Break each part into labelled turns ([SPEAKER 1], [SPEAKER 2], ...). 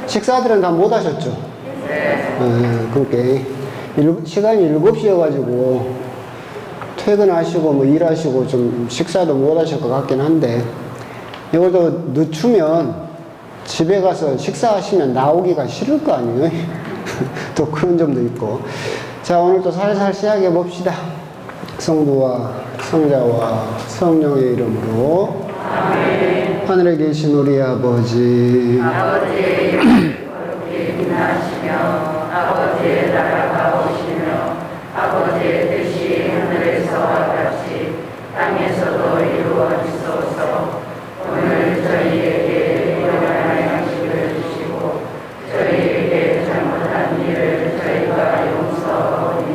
[SPEAKER 1] 식사들은 다 못 하셨죠? 그러니까 시간이 7시여가지고 퇴근하시고 뭐 일하시고 좀 식사도 못 하실 것 같긴 한데, 이것도 늦추면 집에 가서 식사하시면 나오기가 싫을 거 아니에요? 또 그런 점도 있고. 자, 오늘 또 살살 시작해 봅시다. 성부와 성자와 성령의 이름으로. 아멘. 하늘에 계신 우리 아버지,
[SPEAKER 2] 아버지의 이름을 거룩히 빛나시며 아버지의 나라가 오시며 아버지의 뜻이 하늘에서와 같이 땅에서도 이루어지소서. 오늘 저희에게 일용할 양식을 주시고 저희에게 잘못한 일을 저희가 용서하오니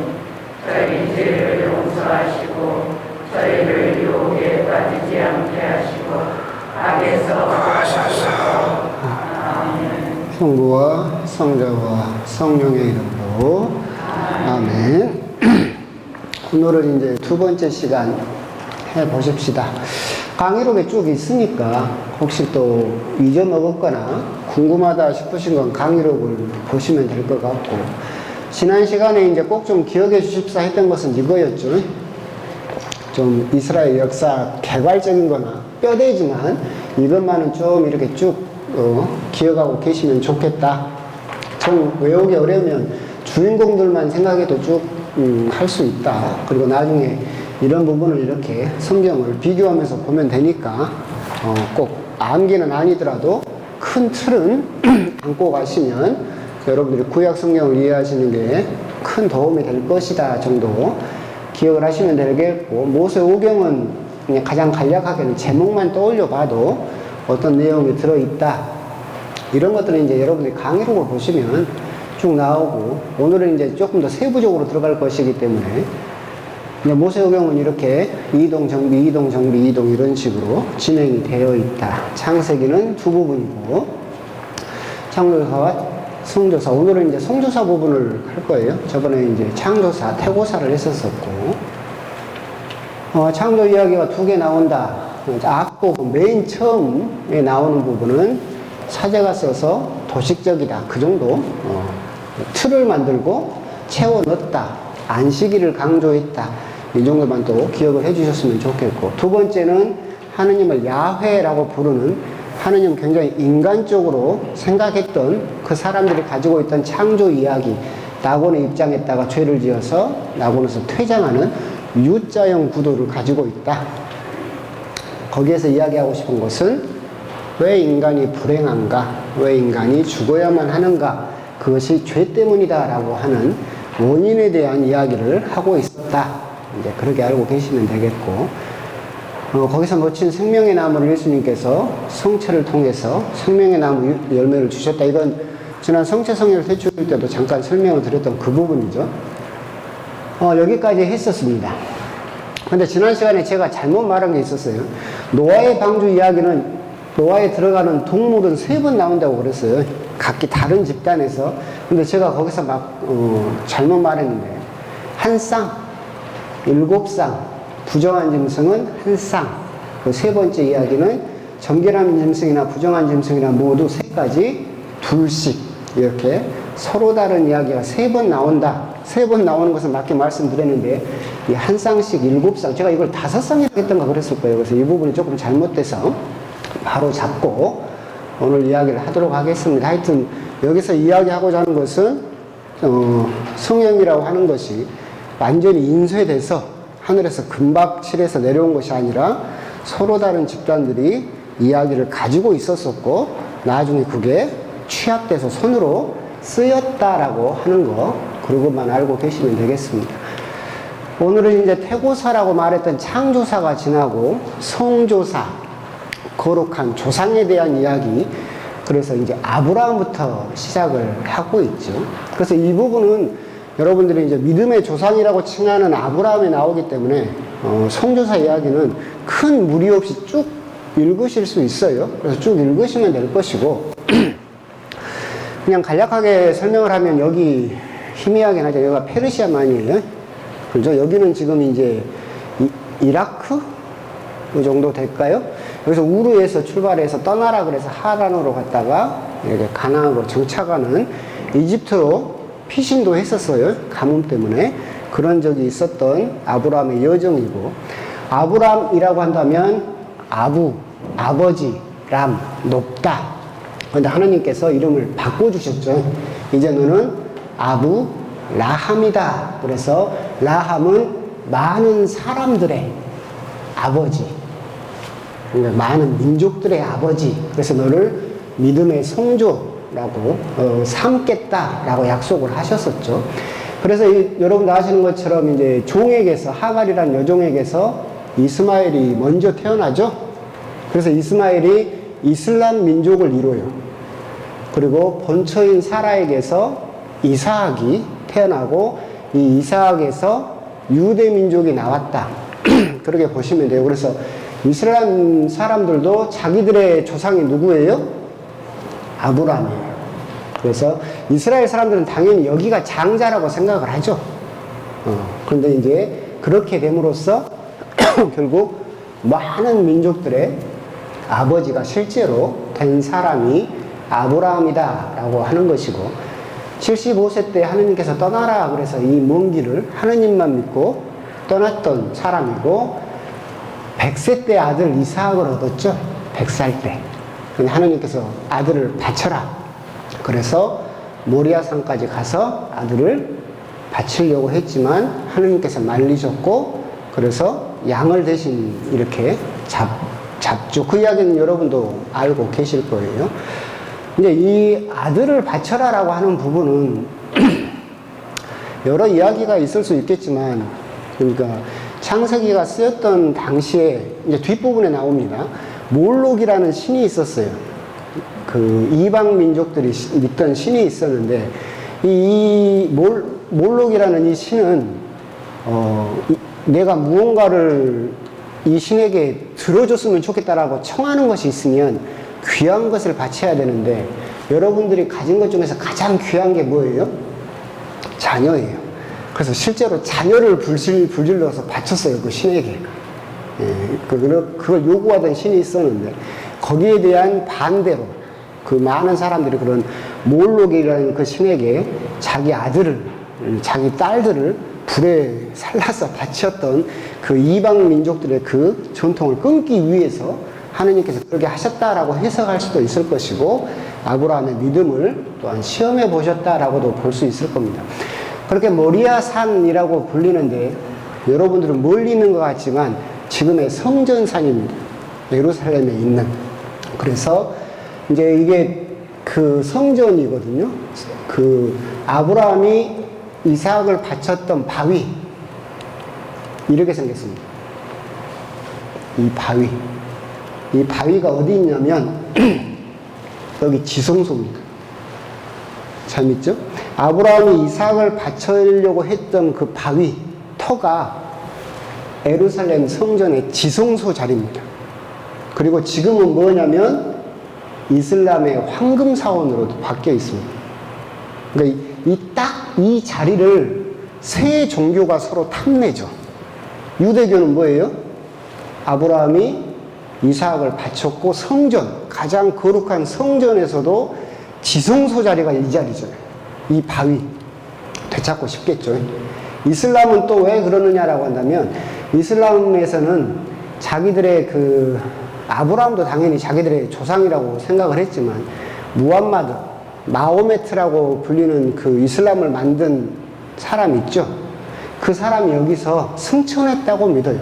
[SPEAKER 2] 저희 죄를 용서하시고 저희를 유혹에 빠지지 않게 하시고 악에서 구하소서. 아멘.
[SPEAKER 1] 성부와 성자와 성령의 이름으로. 아멘. 오늘은 이제 두 번째 시간 해 보십시다. 강의록에 쭉 있으니까 혹시 또 잊어먹었거나 궁금하다 싶으신 건 강의록을 보시면 될 것 같고, 지난 시간에 이제 꼭 좀 기억해 주십사 했던 것은 이거였죠. 좀 이스라엘 역사 개괄적인 거나 뼈대지만 이것만은 좀 이렇게 쭉 기억하고 계시면 좋겠다. 좀 외우기 어려우면 주인공들만 생각해도 쭉 할 수 있다. 그리고 나중에 이런 부분을 이렇게 성경을 비교하면서 보면 되니까 꼭 암기는 아니더라도 큰 틀은 안고 가시면 여러분들이 구약 성경을 이해하시는 게 큰 도움이 될 것이다 정도 기억을 하시면 되겠고, 모세오경은 그냥 가장 간략하게는 제목만 떠올려 봐도 어떤 내용이 들어있다, 이런 것들은 이제 여러분들이 강의록을 보시면 쭉 나오고, 오늘은 이제 조금 더 세부적으로 들어갈 것이기 때문에 모세오경은 이렇게 이동 정비 이런 식으로 진행이 되어 있다. 창세기는 두 부분이고 창조사와 성조사, 오늘은 이제 성조사 부분을 할 거예요. 저번에 이제 창조사, 태고사를 했었었고, 창조 이야기가 두 개 나온다. 앞부 맨 처음에 나오는 부분은 사제가 써서 도식적이다. 그 정도 틀을 만들고 채워 넣었다. 안식일을 강조했다. 이 정도만 또 기억을 해 주셨으면 좋겠고, 두 번째는 하느님을 야훼라고 부르는, 하느님 굉장히 인간적으로 생각했던 그 사람들이 가지고 있던 창조 이야기, 낙원에 입장했다가 죄를 지어서 낙원에서 퇴장하는 U자형 구도를 가지고 있다. 거기에서 이야기하고 싶은 것은 왜 인간이 불행한가, 왜 인간이 죽어야만 하는가, 그것이 죄 때문이다 라고 하는 원인에 대한 이야기를 하고 있었다. 이제 그렇게 알고 계시면 되겠고, 거기서 놓친 생명의 나무를 예수님께서 성체를 통해서 생명의 나무 열매를 주셨다. 이건 지난 성체 성혈 대출 때도 잠깐 설명을 드렸던 그 부분이죠. 여기까지 했었습니다. 근데 지난 시간에 제가 잘못 말한 게 있었어요. 노아의 방주 이야기는 노아에 들어가는 동물은 3번 나온다고 그랬어요. 각기 다른 집단에서. 근데 제가 거기서 막 잘못 말했는데, 한 쌍, 7쌍, 부정한 짐승은 한 쌍, 그 세 번째 이야기는 정결한 짐승이나 부정한 짐승이나 모두 3가지, 2씩 이렇게 서로 다른 이야기가 3번 나온다. 3번 나오는 것은 맞게 말씀드렸는데, 이 한 쌍씩 7쌍, 제가 이걸 5쌍이라고 했던가 그랬을 거예요. 그래서 이 부분이 조금 잘못돼서 바로 잡고 오늘 이야기를 하도록 하겠습니다. 하여튼 여기서 이야기하고자 하는 것은 성령이라고 하는 것이 완전히 인쇄돼서 하늘에서 금박칠해서 내려온 것이 아니라 서로 다른 집단들이 이야기를 가지고 있었었고, 나중에 그게 취합돼서 손으로 쓰였다라고 하는 거, 그러고만 알고 계시면 되겠습니다. 오늘은 이제 태고사라고 말했던 창조사가 지나고 성조사, 거룩한 조상에 대한 이야기, 그래서 이제 아브라함부터 시작을 하고 있죠. 그래서 이 부분은 여러분들이 이제 믿음의 조상이라고 칭하는 아브라함이 나오기 때문에 성조사 이야기는 큰 무리 없이 쭉 읽으실 수 있어요. 그래서 쭉 읽으시면 될 것이고, 그냥 간략하게 설명을 하면 여기 희미하긴 하죠. 여기가 페르시아만이에요. 그죠? 여기는 지금 이제 이라크? 그 정도 될까요? 여기서 우르에서 출발해서 떠나라 그래서 하란으로 갔다가 이렇게 가나안으로 정착하는 이집트로 피신도 했었어요. 가뭄 때문에. 그런 적이 있었던 아브라함의 여정이고, 아브라함이라고 한다면 아부, 아버지, 람, 높다. 그런데 하나님께서 이름을 바꿔주셨죠. 이제 너는 아부 라함이다. 그래서 라함은 많은 사람들의 아버지, 그러니까 많은 민족들의 아버지. 그래서 너를 믿음의 성조라고 삼겠다라고 약속을 하셨었죠. 그래서 여러분 아시는 것처럼 이제 종에게서, 하갈이란 여종에게서 이스마엘이 먼저 태어나죠. 그래서 이스마엘이 이슬람 민족을 이뤄요. 그리고 본처인 사라에게서 이삭이 태어나고, 이 이삭에서 유대 민족이 나왔다. 그렇게 보시면 돼요. 그래서 이슬람 사람들도 자기들의 조상이 누구예요? 아브라함이에요. 그래서 이스라엘 사람들은 당연히 여기가 장자라고 생각을 하죠. 그런데 이제 그렇게 됨으로써 결국 많은 민족들의 아버지가 실제로 된 사람이 아브라함이다 라고 하는 것이고, 75세 때 하느님께서 떠나라 그래서 이 먼 길을 하느님만 믿고 떠났던 사람이고, 100세 때 아들 이삭을 얻었죠. 100살 때. 근데 하느님께서 아들을 바쳐라. 그래서 모리아산까지 가서 아들을 바치려고 했지만 하느님께서 말리셨고, 그래서 양을 대신 이렇게 잡죠. 그 이야기는 여러분도 알고 계실 거예요. 이제 이 아들을 바쳐라라고 하는 부분은 여러 이야기가 있을 수 있겠지만, 그러니까 창세기가 쓰였던 당시에 이제 뒷부분에 나옵니다. 몰록이라는 신이 있었어요. 그 이방 민족들이 믿던 신이 있었는데, 이 몰록이라는 이 신은 내가 무언가를 이 신에게 들어줬으면 좋겠다라고 청하는 것이 있으면 귀한 것을 바쳐야 되는데, 여러분들이 가진 것 중에서 가장 귀한 게 뭐예요? 자녀예요. 그래서 실제로 자녀를 불질러서 바쳤어요, 그 신에게. 그걸 요구하던 신이 있었는데, 거기에 대한 반대로 그 많은 사람들이 그런 몰록이라는 그 신에게 자기 아들을, 자기 딸들을 불에 살라서 바쳤던 그 이방 민족들의 그 전통을 끊기 위해서 하느님께서 그렇게 하셨다라고 해석할 수도 있을 것이고, 아브라함의 믿음을 또한 시험해 보셨다라고도 볼 수 있을 겁니다. 그렇게 모리아산이라고 불리는데, 여러분들은 멀리 있는 것 같지만 지금의 성전산입니다. 예루살렘에 있는. 그래서 이제 이게 그 성전이거든요. 그 아브라함이 이삭을 바쳤던 바위, 이렇게 생겼습니다. 이 바위가 어디 있냐면 여기 지성소입니다. 재밌죠? 아브라함이 이삭을 바치려고 했던 그 바위 터가 예루살렘 성전의 지성소 자리입니다. 그리고 지금은 뭐냐면 이슬람의 황금 사원으로도 바뀌어 있습니다. 그러니까 이 자리를 세 종교가 서로 탐내죠. 유대교는 뭐예요? 아브라함이 이삭을 바쳤고, 성전, 가장 거룩한 성전에서도 지성소 자리가 이 자리잖아요. 이 바위 되찾고 싶겠죠. 이슬람은 또 왜 그러느냐라고 한다면, 이슬람에서는 자기들의 그 아브라함도 당연히 자기들의 조상이라고 생각을 했지만, 무함마드, 마호메트라고 불리는 그 이슬람을 만든 사람 있죠. 그 사람이 여기서 승천했다고 믿어요.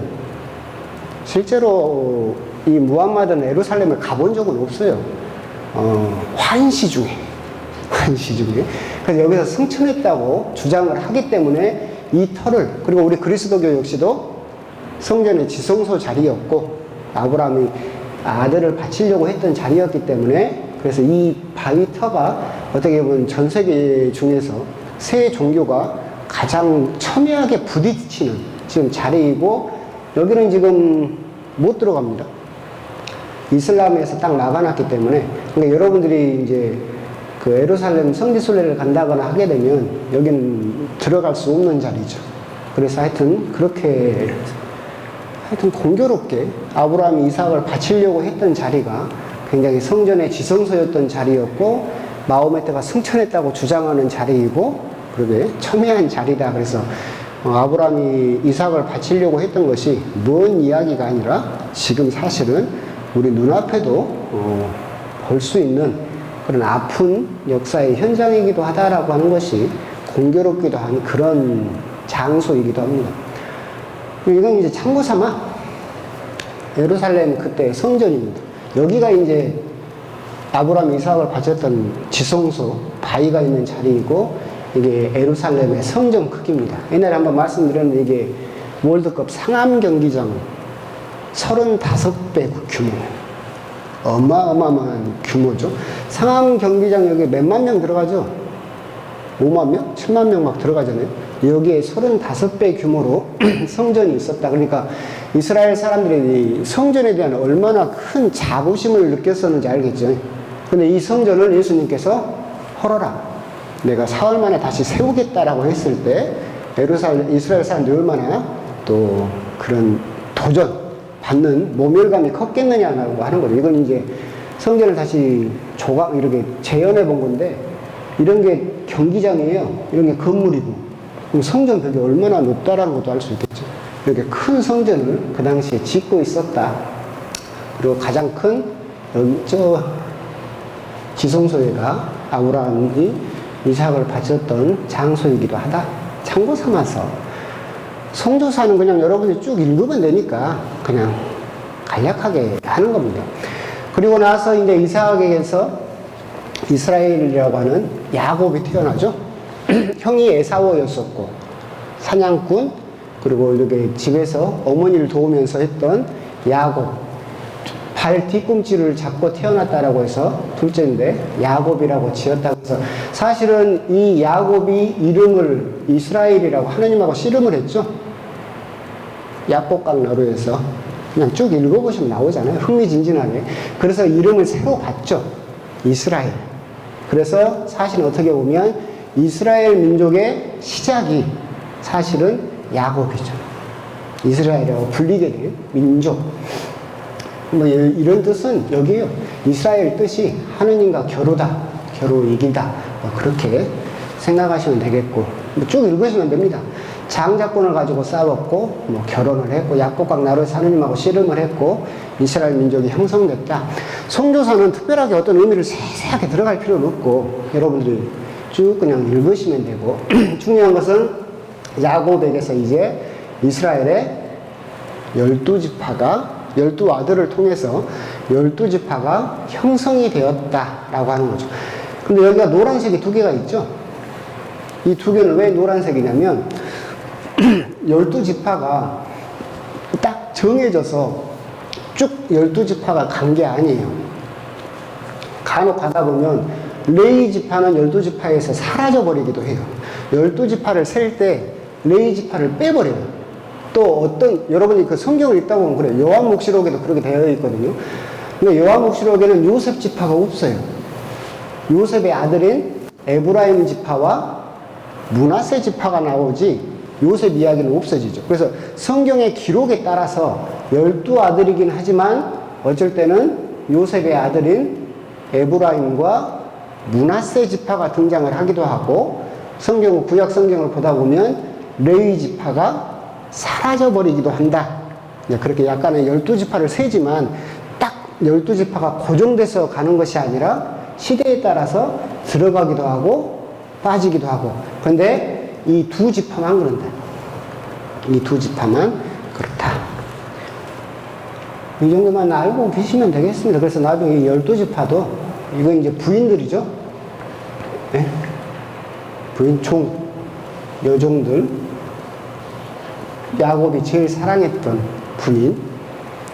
[SPEAKER 1] 실제로 이 무함마드는 예루살렘에 가본 적은 없어요. 환시 중에. 그래서 여기서 승천했다고 주장을 하기 때문에 이 터를, 그리고 우리 그리스도교 역시도 성전의 지성소 자리였고, 아브라함이 아들을 바치려고 했던 자리였기 때문에, 그래서 이 바위 터가 어떻게 보면 전 세계 중에서 세 종교가 가장 첨예하게 부딪히는 지금 자리이고, 여기는 지금 못 들어갑니다. 이슬람에서 딱 막아놨기 때문에. 그러니까 여러분들이 이제 그 예루살렘 성지순례를 간다거나 하게 되면 여기는 들어갈 수 없는 자리죠. 그래서 하여튼 공교롭게 아브라함이 이삭을 바치려고 했던 자리가 굉장히 성전의 지성소였던 자리였고 마호메트가 승천했다고 주장하는 자리이고 그러게 첨예한 자리다. 그래서 아브라함이 이삭을 바치려고 했던 것이 먼 이야기가 아니라 지금 사실은 우리 눈앞에도 볼 수 있는 그런 아픈 역사의 현장이기도 하다라고 하는 것이 공교롭기도 한 그런 장소이기도 합니다. 이건 이제 참고 삼아 예루살렘 그때 성전입니다. 여기가 이제 아브라함 이삭을 바쳤던 지성소 바위가 있는 자리이고 이게 예루살렘의 성전 크기입니다. 옛날에 한번 말씀드렸는데 이게 월드컵 상암 경기장 35배 규모예요. 어마어마한 규모죠. 상암 경기장 여기 몇만 명 들어가죠? 5만 명? 7만 명 막 들어가잖아요. 여기에 35배 규모로 성전이 있었다. 그러니까 이스라엘 사람들이 성전에 대한 얼마나 큰 자부심을 느꼈었는지 알겠죠. 근데 이 성전을 예수님께서 헐어라. 내가 사흘 만에 다시 세우겠다라고 했을 때 이스라엘 사람들이 얼마나 또 그런 도전 받는 모멸감이 컸겠느냐라고 하는 거죠. 이건 이제 성전을 다시 이렇게 재현해 본 건데 이런 게 경기장이에요. 이런 게 건물이고 그럼 성전 벽이 얼마나 높다라는 것도 알 수 있겠죠. 이렇게 큰 성전을 그 당시에 짓고 있었다. 그리고 가장 큰 저 지성소에가 아브라함이 이삭을 바쳤던 장소이기도 하다. 참고 삼아서 성조사는 그냥 여러분이 쭉 읽으면 되니까 그냥 간략하게 하는 겁니다. 그리고 나서 이제 이삭에게서 이스라엘이라고 하는 야곱이 태어나죠. 형이 에사오였었고 사냥꾼 그리고 이렇게 집에서 어머니를 도우면서 했던 야곱 발 뒤꿈치를 잡고 태어났다라고 해서 둘째인데 야곱이라고 지었다고 해서 사실은 이 야곱이 이름을 이스라엘이라고 하나님하고 씨름을 했죠. 야복강 나루에서 그냥 쭉 읽어보시면 나오잖아요. 흥미진진하게. 그래서 이름을 새로 봤죠. 이스라엘. 그래서 사실 어떻게 보면 이스라엘 민족의 시작이 사실은 야곱이죠. 이스라엘이라고 불리게 된 민족. 뭐 이런 뜻은 여기에요. 이스라엘 뜻이 하느님과 겨루다, 겨루 이기다. 뭐 그렇게 생각하시면 되겠고 뭐 쭉 읽으시면 됩니다. 장자권을 가지고 싸웠고 뭐 결혼을 했고 야곱강 나루에서 하느님하고 씨름을 했고 이스라엘 민족이 형성됐다. 성조사는 특별하게 어떤 의미를 세세하게 들어갈 필요는 없고 여러분들이 쭉 그냥 읽으시면 되고 중요한 것은 야곱에게서 이제 이스라엘의 12지파가 12아들을 통해서 12지파가 형성이 되었다라고 하는 거죠. 근데 여기가 노란색이 두 개가 있죠. 이 두 개는 왜 노란색이냐면 12지파가 딱 정해져서 쭉 12지파가 간 게 아니에요. 간혹 가다 보면 레위 지파는 12지파에서 사라져 버리기도 해요. 12지파를 셀 때 레위 지파를 빼버려요. 또 어떤 여러분이 그 성경을 읽다 보면 그래요. 요한묵시록에도 그렇게 되어 있거든요. 근데 요한묵시록에는 요셉 지파가 없어요. 요셉의 아들인 에브라임 지파와 므낫세 지파가 나오지 요셉 이야기는 없어지죠. 그래서 성경의 기록에 따라서 12아들이긴 하지만 어쩔 때는 요셉의 아들인 에브라임과 므낫세 지파가 등장을 하기도 하고 구약 성경을 보다 보면 레위 지파가 사라져버리기도 한다. 그렇게 약간의 12지파를 세지만 딱 12지파가 고정돼서 가는 것이 아니라 시대에 따라서 들어가기도 하고 빠지기도 하고 그런데 이 두 지파만 그런다. 이 두 지파만 그렇다. 이 정도만 알고 계시면 되겠습니다. 그래서 나중에 이 12지파도 이건 이제 부인들이죠. 네? 부인 총 여종들 야곱이 제일 사랑했던 부인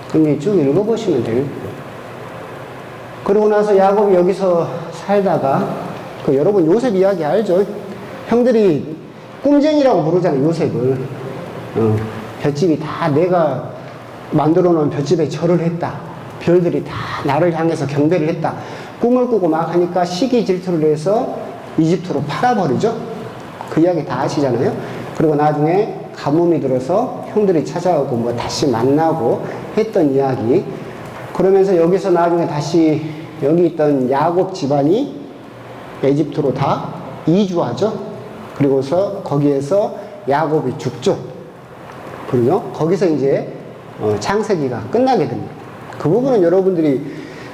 [SPEAKER 1] 그럼 쭉 읽어보시면 되겠고요. 그리고 나서 야곱이 여기서 살다가 여러분 요셉 이야기 알죠? 형들이 꿈쟁이라고 부르잖아요. 요셉을 볏집이 다 내가 만들어 놓은 볏집에 절을 했다. 별들이 다 나를 향해서 경배를 했다. 꿈을 꾸고 막 하니까 시기 질투를 해서 이집트로 팔아버리죠. 그 이야기 다 아시잖아요. 그리고 나중에 가뭄이 들어서 형들이 찾아오고 뭐 다시 만나고 했던 이야기. 그러면서 여기서 나중에 다시 여기 있던 야곱 집안이 에집트로 다 이주하죠. 그리고서 거기에서 야곱이 죽죠. 그리고 거기서 이제 창세기가 끝나게 됩니다. 그 부분은 여러분들이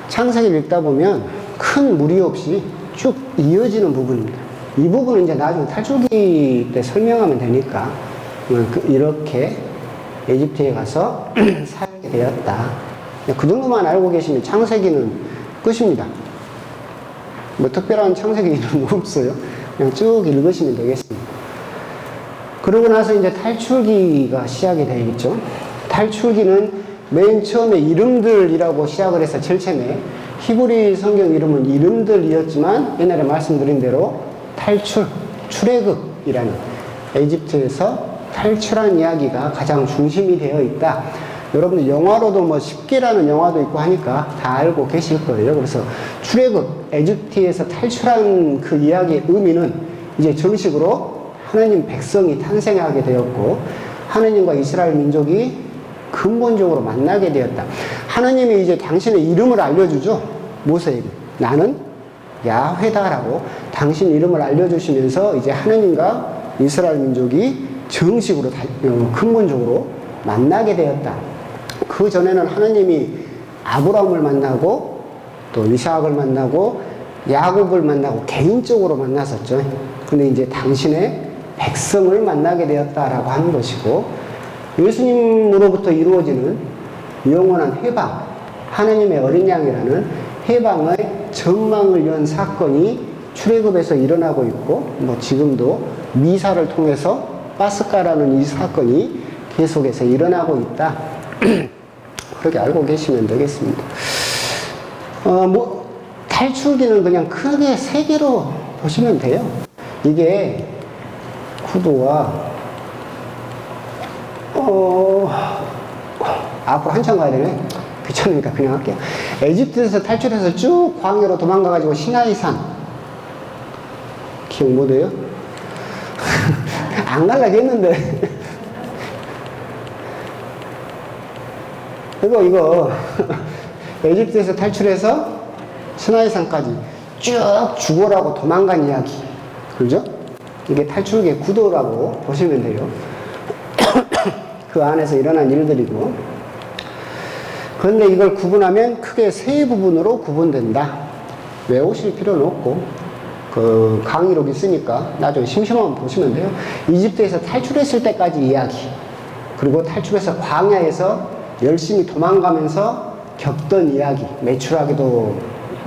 [SPEAKER 1] 창세기를 읽다 보면 큰 무리 없이 쭉 이어지는 부분입니다. 이 부분은 이제 나중에 탈출기 때 설명하면 되니까 이렇게 에집트에 가서 살게 되었다. 그 정도만 알고 계시면 창세기는 끝입니다. 뭐 특별한 창세기는 없어요. 그냥 쭉 읽으시면 되겠습니다. 그러고 나서 이제 탈출기가 시작이 되겠죠. 탈출기는 맨 처음에 이름들이라고 시작을 해서 제일 처음에 히브리 성경 이름은 이름들이었지만 옛날에 말씀드린 대로 출애굽이라는 에집트에서 탈출한 이야기가 가장 중심이 되어 있다. 여러분들 영화로도 뭐 10개라는 영화도 있고 하니까 다 알고 계실 거예요. 그래서 출애굽, 에집트에서 탈출한 그 이야기의 의미는 이제 정식으로 하나님 백성이 탄생하게 되었고 하나님과 이스라엘 민족이 근본적으로 만나게 되었다. 하나님이 이제 당신의 이름을 알려주죠. 모세에게. 나는 야훼다라고 당신 이름을 알려주시면서 이제 하나님과 이스라엘 민족이 정식으로 근본적으로 만나게 되었다. 그 전에는 하나님이 아브라함을 만나고 또 이삭을 만나고 야곱을 만나고 개인적으로 만났었죠. 근데 이제 당신의 백성을 만나게 되었다라고 하는 것이고 예수님으로부터 이루어지는 영원한 해방, 하나님의 어린 양이라는 해방의 전망을 연 사건이 출애굽에서 일어나고 있고 뭐 지금도 미사를 통해서 파스카라는 이 사건이 계속해서 일어나고 있다. 그렇게 알고 계시면 되겠습니다. 탈출기는 그냥 크게 세 개로 보시면 돼요. 이게 구도가 앞으로 한참 가야 되네. 귀찮으니까 그냥 할게요. 에집트에서 탈출해서 쭉 광야로 도망가가지고 시나이산 기억 못해요? 안 갈라고 했는데 이거 에집트에서 탈출해서 시나이산까지 쭉 죽어라고 도망간 이야기, 그죠? 이게 탈출기의 구도라고 보시면 돼요. 그 안에서 일어난 일들이고, 그런데 이걸 구분하면 크게 세 부분으로 구분된다. 외우실 필요는 없고 그 강의록 있으니까 나중에 심심하면 보시면 돼요. 이집트에서 탈출했을 때까지 이야기, 그리고 탈출해서 광야에서 열심히 도망가면서 겪던 이야기, 메추라기도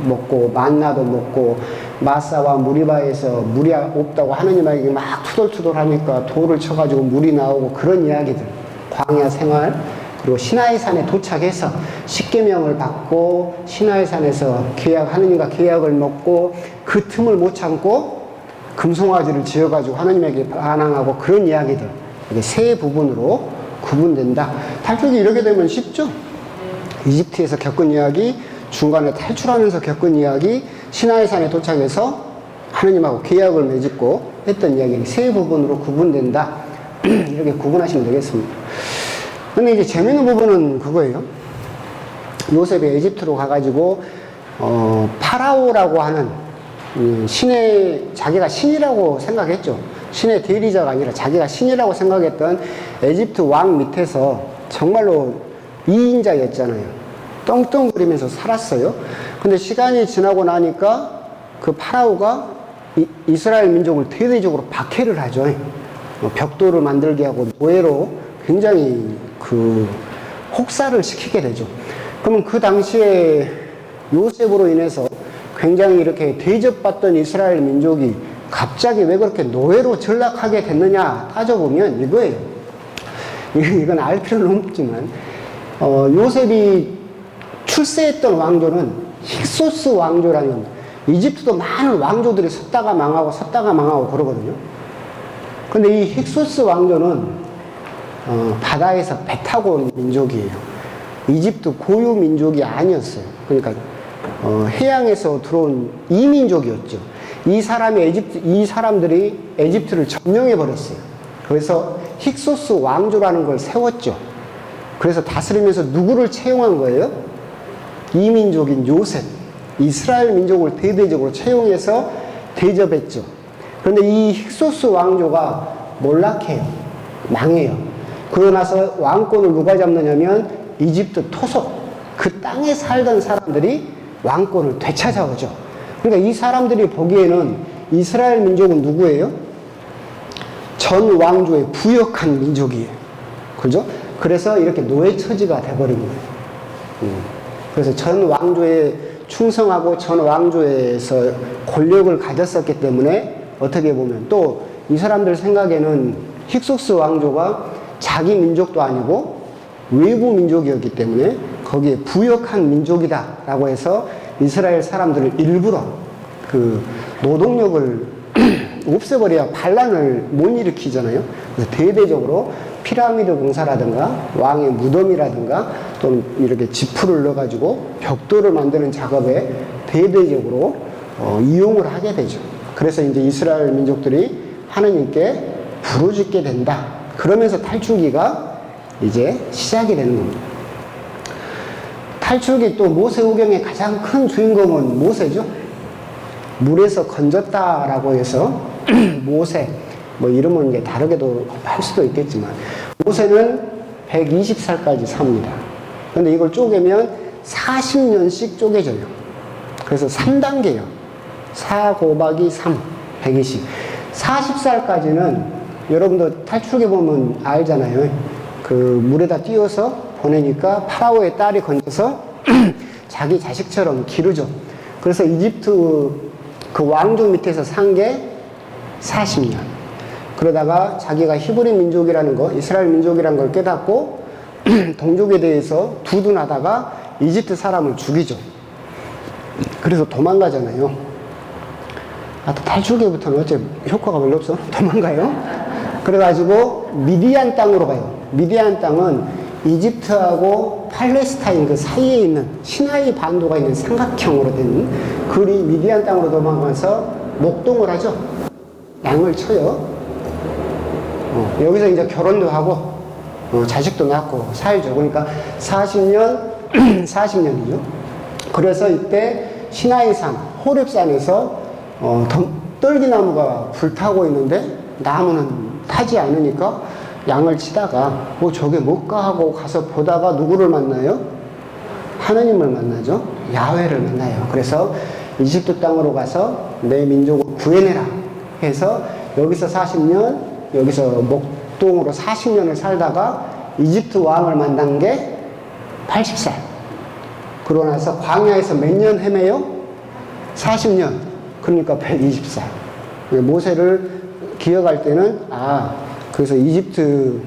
[SPEAKER 1] 먹고 만나도 먹고 마사와 무리바에서 물이 없다고 하느님에게 막 투덜투덜 하니까 돌을 쳐가지고 물이 나오고 그런 이야기들, 광야 생활, 그리고 시나이산에 도착해서 십계명을 받고 시나이산에서 하느님과 계약을 맺고 그 틈을 못 참고 금송아지를 지어가지고 하느님에게 반항하고 그런 이야기들, 이게 세 부분으로 구분된다. 탈출이 이렇게 되면 쉽죠? 이집트에서 겪은 이야기, 중간에 탈출하면서 겪은 이야기, 시나이산에 도착해서 하느님하고 계약을 맺고 했던 이야기, 세 부분으로 구분된다. 이렇게 구분하시면 되겠습니다. 근데 이제 재밌는 부분은 그거예요. 요셉이 에집트로 가가지고 파라오라고 하는 자기가 신이라고 생각했죠. 신의 대리자가 아니라 자기가 신이라고 생각했던 에집트 왕 밑에서 정말로 2인자였잖아요. 떵떵거리면서 살았어요. 근데 시간이 지나고 나니까 그 파라오가 이스라엘 민족을 대대적으로 박해를 하죠. 벽돌을 만들게 하고 노예로 굉장히 혹사를 시키게 되죠. 그러면 그 당시에 요셉으로 인해서 굉장히 이렇게 대접받던 이스라엘 민족이 갑자기 왜 그렇게 노예로 전락하게 됐느냐 따져보면 이거예요. 이건 알 필요는 없지만 요셉이 출세했던 왕조는 힉소스 왕조라는, 이집트도 많은 왕조들이 섰다가 망하고 그러거든요. 근데 이 힉소스 왕조는 바다에서 배 타고 온 민족이에요. 이집트 고유 민족이 아니었어요. 그러니까 해양에서 들어온 이민족이었죠. 이 사람들이 에집트를 점령해 버렸어요. 그래서 힉소스 왕조라는 걸 세웠죠. 그래서 다스리면서 누구를 채용한 거예요? 이민족인 요셉, 이스라엘 민족을 대대적으로 채용해서 대접했죠. 그런데 이 힉소스 왕조가 몰락해요. 망해요. 그러고 나서 왕권을 누가 잡느냐면 이집트 토속, 그 땅에 살던 사람들이 왕권을 되찾아오죠. 그러니까 이 사람들이 보기에는 이스라엘 민족은 누구예요? 전 왕조에 부역한 민족이에요. 그죠? 그래서 이렇게 노예 처지가 돼버린 거예요. 그래서 전 왕조에 충성하고 전 왕조에서 권력을 가졌었기 때문에 어떻게 보면 또 이 사람들 생각에는 힉소스 왕조가 자기 민족도 아니고 외부 민족이었기 때문에 거기에 부역한 민족이다라고 해서 이스라엘 사람들을 일부러 그 노동력을 없애버려야 반란을 못 일으키잖아요. 그래서 대대적으로 피라미드 공사라든가 왕의 무덤이라든가 또는 이렇게 지푸를 넣어가지고 벽돌을 만드는 작업에 대대적으로 이용을 하게 되죠. 그래서 이제 이스라엘 민족들이 하느님께 부르짖게 된다. 그러면서 탈출기가 이제 시작이 되는 겁니다. 탈출기 또 모세오경의 가장 큰 주인공은 모세죠. 물에서 건졌다라고 해서 모세, 뭐 이름은 이제 다르게도 할 수도 있겠지만 모세는 120살까지 삽니다. 근데 이걸 쪼개면 40년씩 쪼개져요. 그래서 3단계예요. 4 곱하기 3, 120. 40살까지는 여러분도 탈출기 보면 알잖아요. 그 물에다 띄워서 보내니까 파라오의 딸이 건져서 자기 자식처럼 기르죠. 그래서 이집트 그 왕조 밑에서 산 게 40년. 그러다가 자기가 히브리 민족이라는 거, 이스라엘 민족이라는 걸 깨닫고 동족에 대해서 두둔하다가 이집트 사람을 죽이죠. 그래서 도망가잖아요. 탈출기부터는 어째 효과가 별로 없어. 도망가요. 그래가지고 미디안 땅으로 가요. 미디안 땅은 이집트하고 팔레스타인 그 사이에 있는 시나이 반도가 있는 삼각형으로 된 그리 미디안 땅으로 도망가서 목동을 하죠. 양을 쳐요. 여기서 이제 결혼도 하고 자식도 낳고 살죠. 그러니까 40년이죠. 그래서 이때 시나이산, 호렙산에서 떨기나무가 불타고 있는데 나무는 타지 않으니까 양을 치다가 저게 뭘까 하고 가서 보다가 누구를 만나요? 하느님을 만나죠. 야훼를 만나요. 그래서 이집트 땅으로 가서 내 민족을 구해내라 해서 여기서 40년, 여기서 목동으로 40년을 살다가 이집트 왕을 만난 게 80살. 그러고 나서 광야에서 몇 년 헤매요? 40년. 그러니까 120살. 모세를 기억할 때는 그래서 이집트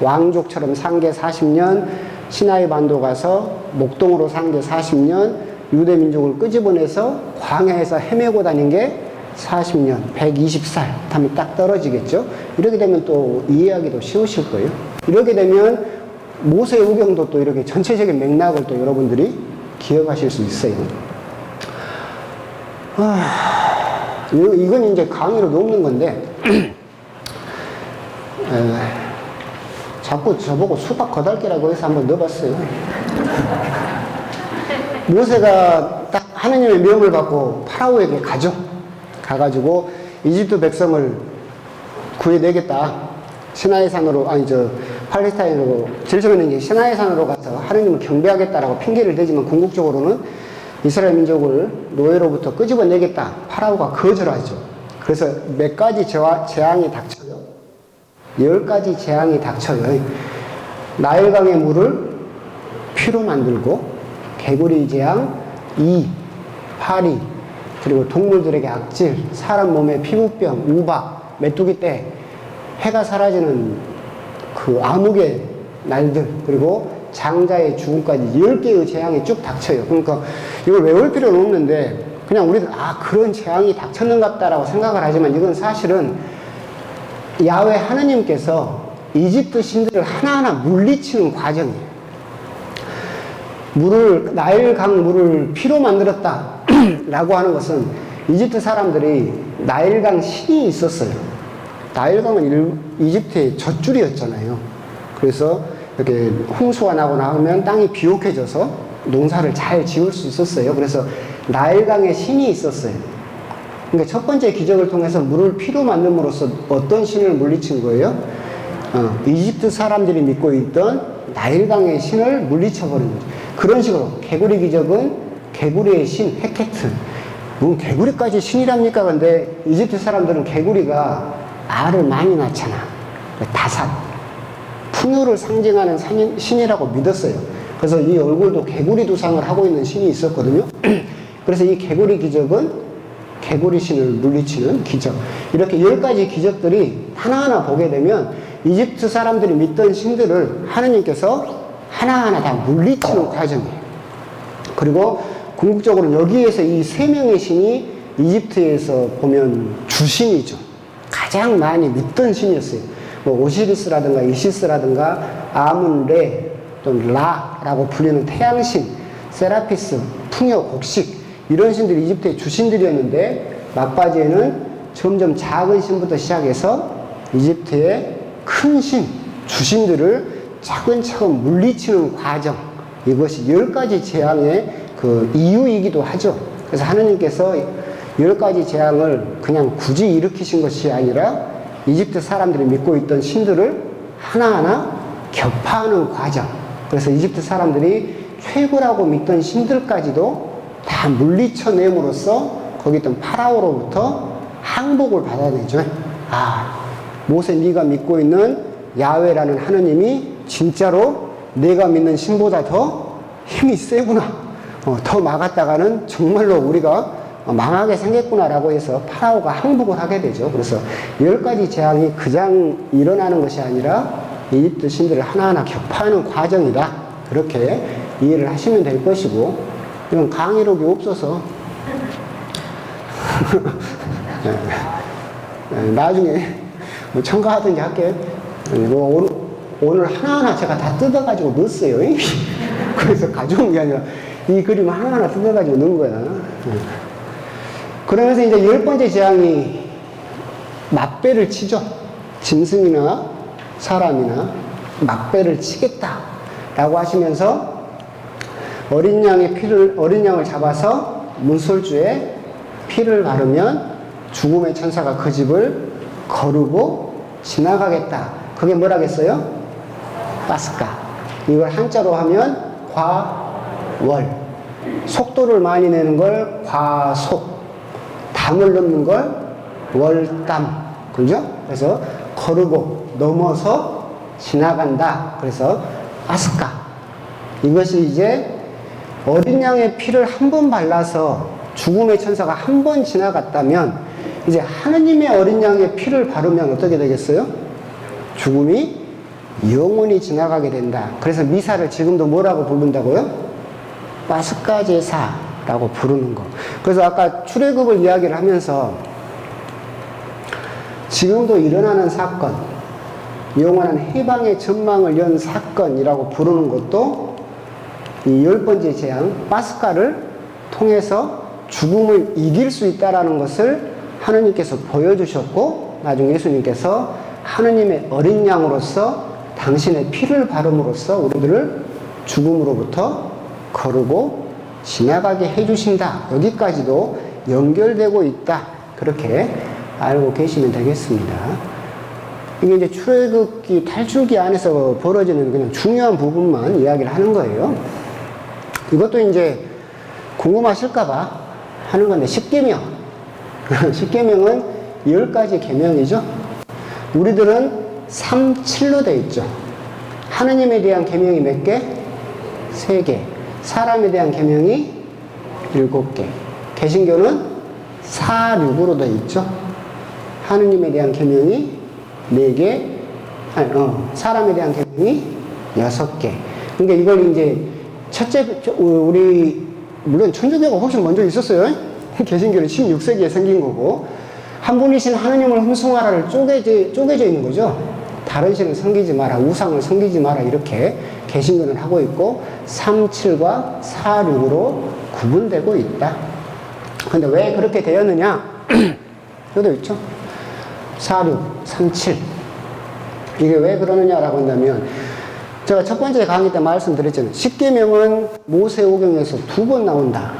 [SPEAKER 1] 왕족처럼 산 게 40년, 시나이 반도 가서 목동으로 산 게 40년, 유대 민족을 끄집어내서 광야에서 헤매고 다닌 게 40년, 120살 하면 딱 떨어지겠죠. 이렇게 되면 또 이해하기도 쉬우실 거예요. 이렇게 되면 모세오경도 또 이렇게 전체적인 맥락을 또 여러분들이 기억하실 수 있어요. 이건 이제 강의로 놓는 건데 자꾸 저보고 수박 거달기라고 해서 한번 넣어봤어요. 모세가 딱 하느님의 명을 받고 파라오에게 가죠. 가가지고 이집트 백성을 구해내겠다. 시나이산으로, 팔레스타인으로, 제일 처음에는 이제 시나이산으로 가서 하느님을 경배하겠다라고 핑계를 대지만 궁극적으로는 이스라엘 민족을 노예로부터 끄집어내겠다. 파라오가 거절하죠. 그래서 몇 가지 재앙이 닥쳐요. 10가지 재앙이 닥쳐요. 나일강의 물을 피로 만들고, 개구리 재앙, 파리, 그리고 동물들에게 악질, 사람 몸에 피부병, 우박, 메뚜기 떼, 해가 사라지는 그 암흑의 날들, 그리고 장자의 죽음까지 10개의 재앙이 쭉 닥쳐요. 그러니까 이걸 외울 필요는 없는데 그냥 우리들 그런 재앙이 닥쳤는갑다라고 생각을 하지만 이건 사실은 야훼 하느님께서 이집트 신들을 하나하나 물리치는 과정이에요. 나일강 물을 피로 만들었다 라고 하는 것은 이집트 사람들이 나일강 신이 있었어요. 나일강은 이집트의 젖줄이었잖아요. 그래서 이렇게 홍수가 나고 나면 땅이 비옥해져서 농사를 잘 지을 수 있었어요. 그래서 나일강에 신이 있었어요. 그러니까 첫 번째 기적을 통해서 물을 피로 만듦으로써 어떤 신을 물리친 거예요? 이집트 사람들이 믿고 있던 나일강의 신을 물리쳐버린 거죠. 그런 식으로 개구리 기적은 개구리의 신 헤케트. 뭐 개구리까지 신이랍니까? 근데 이집트 사람들은 개구리가 알을 많이 낳잖아. 다삿. 풍요를 상징하는 신이라고 믿었어요. 그래서 이 얼굴도 개구리 두상을 하고 있는 신이 있었거든요. 그래서 이 개구리 기적은 개구리 신을 물리치는 기적. 이렇게 10가지 기적들이 하나하나 보게 되면 이집트 사람들이 믿던 신들을 하느님께서 하나하나 다 물리치는 과정이에요. 그리고 궁극적으로 여기에서 이 3명의 신이 이집트에서 보면 주신이죠. 가장 많이 믿던 신이었어요. 뭐 오시리스라든가 이시스라든가 아문, 레, 또는 라라고 불리는 태양신, 세라피스, 풍요, 곡식 이런 신들이 이집트의 주신들이었는데 막바지에는 점점 작은 신부터 시작해서 이집트의 큰 신, 주신들을 차근차근 물리치는 과정, 이것이 10가지 재앙의 그 이유이기도 하죠. 그래서 하느님께서 10가지 재앙을 그냥 굳이 일으키신 것이 아니라 이집트 사람들이 믿고 있던 신들을 하나하나 격파하는 과정. 그래서 이집트 사람들이 최고라고 믿던 신들까지도 다 물리쳐냄으로써 거기 있던 파라오로부터 항복을 받아내죠. 아, 모세 네가 믿고 있는 야훼라는 하느님이 진짜로 내가 믿는 신보다 더 힘이 세구나. 더 막았다가는 정말로 우리가 망하게 생겼구나라고 해서 파라오가 항복을 하게 되죠. 그래서 10가지 재앙이 그냥 일어나는 것이 아니라 이집트 신들을 하나하나 격파하는 과정이다. 그렇게 이해를 하시면 될 것이고, 이건 강의록이 없어서 나중에 뭐 첨가하든지 할게요. 오늘 하나하나 제가 다 뜯어가지고 넣었어요. 그래서 가져온 게 아니라 이 그림 하나하나 뜯어가지고 넣은 거야. 그러면서 이제 10번째 재앙이 막배를 치죠. 짐승이나 사람이나 막배를 치겠다 라고 하시면서 어린 양을 잡아서 문설주에 피를 바르면 죽음의 천사가 그 집을 거르고 지나가겠다. 그게 뭐라겠어요? 파스카. 이걸 한자로 하면 과월. 속도를 많이 내는 걸 과속. 담을 넣는 걸 월담. 그죠? 그래서 거르고 넘어서 지나간다. 그래서 파스카. 이것이 이제 어린 양의 피를 한 번 발라서 죽음의 천사가 한 번 지나갔다면 이제 하느님의 어린 양의 피를 바르면 어떻게 되겠어요? 죽음이 영원히 지나가게 된다. 그래서 미사를 지금도 뭐라고 부른다고요? 파스카 제사라고 부르는 거. 그래서 아까 출애굽을 이야기를 하면서 지금도 일어나는 사건, 영원한 해방의 전망을 연 사건이라고 부르는 것도 이 10번째 재앙, 파스카를 통해서 죽음을 이길 수 있다는 것을 하느님께서 보여주셨고, 나중에 예수님께서 하느님의 어린 양으로서 당신의 피를 바름으로써 우리들을 죽음으로부터 거르고 지나가게 해주신다. 여기까지도 연결되고 있다. 그렇게 알고 계시면 되겠습니다. 이게 이제 출애굽기 탈출기 안에서 벌어지는 그냥 중요한 부분만 이야기를 하는 거예요. 이것도 이제 궁금하실까봐 하는 건데, 십계명. 십계명은 10가지 계명이죠. 우리들은 3.7로 되어 있죠. 하느님에 대한 계명이 몇 개? 3개. 사람에 대한 계명이 7개. 개신교는 4.6으로 되어 있죠. 하느님에 대한 계명이 4개, 사람에 대한 계명이 6개. 그러니까 이걸 이제 첫째, 우리 물론 천주교가 훨씬 먼저 있었어요. 개신교는 16세기에 생긴 거고, 한 분이신 하느님을 흠숭하라를 쪼개져 있는 거죠. 다른 신을 섬기지 마라, 우상을 섬기지 마라, 이렇게 개신교는 하고 있고 3.7과 4.6으로 구분되고 있다. 근데 왜 그렇게 되었느냐? 여기도 있죠. 4.6, 3.7. 이게 왜 그러느냐라고 한다면, 제가 첫 번째 강의 때 말씀드렸잖아요. 십계명은 모세오경에서 2번 나온다.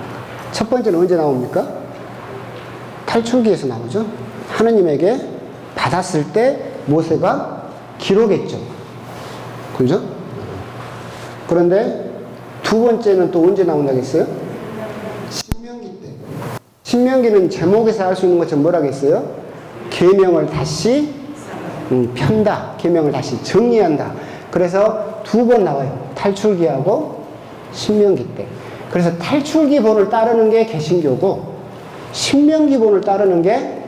[SPEAKER 1] 첫 번째는 언제 나옵니까? 탈출기에서 나오죠. 하느님에게 받았을 때 모세가 기록했죠. 그죠? 그런데 두 번째는 또 언제 나온다고 했어요? 신명기 때. 신명기는 제목에서 알 수 있는 것처럼 뭐라고 했어요? 계명을 다시 편다. 계명을 다시 정리한다. 그래서 2번 나와요. 탈출기하고 신명기 때. 그래서 탈출기본을 따르는 게 개신교고 신명기본을 따르는 게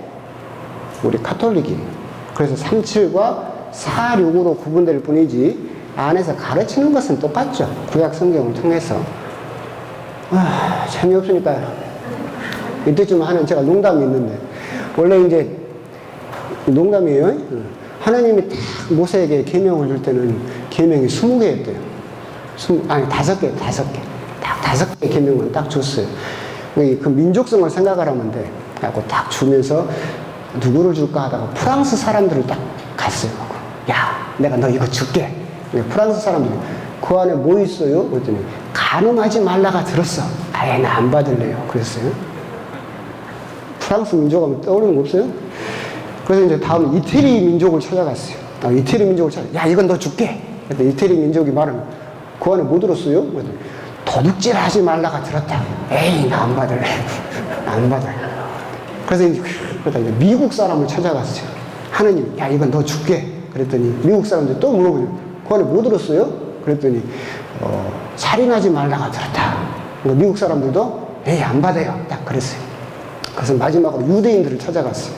[SPEAKER 1] 우리 카톨릭이에요. 그래서 37과 46으로 구분될 뿐이지 안에서 가르치는 것은 똑같죠. 구약 성경을 통해서. 재미없으니까 이때쯤 하는 제가 농담이 있는데 원래 이제 농담이에요. 하나님이 딱 모세에게 계명을 줄 때는 계명이 20개였대요. 아니 5개. 딱 5개 계명을 딱 줬어요. 그 민족성을 생각하라면 돼. 그래갖고 딱 주면서 누구를 줄까 하다가 프랑스 사람들을 딱 갔어요. 야, 내가 너 이거 줄게. 프랑스 사람들이 그 안에 뭐 있어요? 그랬더니 간음하지 말라가 들었어. 아예 나 안 받을래요. 그랬어요. 프랑스 민족하면 떠오르는 거 없어요? 그래서 이제 다음 이태리 민족을 찾아갔어요. 이태리 민족을 야, 이건 너 줄게. 그랬더니 이태리 민족이 말하면 그 안에 뭐 들었어요? 그랬더니 도둑질 하지 말라가 들었다. 에이, 나 안 받을래. 안 받을래. 그래서 이제 미국 사람을 찾아갔어요. 하느님, 야, 이건 너 줄게. 그랬더니 미국 사람들이 또 물어보죠. 그 안에 뭐 들었어요? 그랬더니 살인하지 말라가 들었다. 그러니까 미국 사람들도 에이, 안 받아요. 딱 그랬어요. 그래서 마지막으로 유대인들을 찾아갔어요.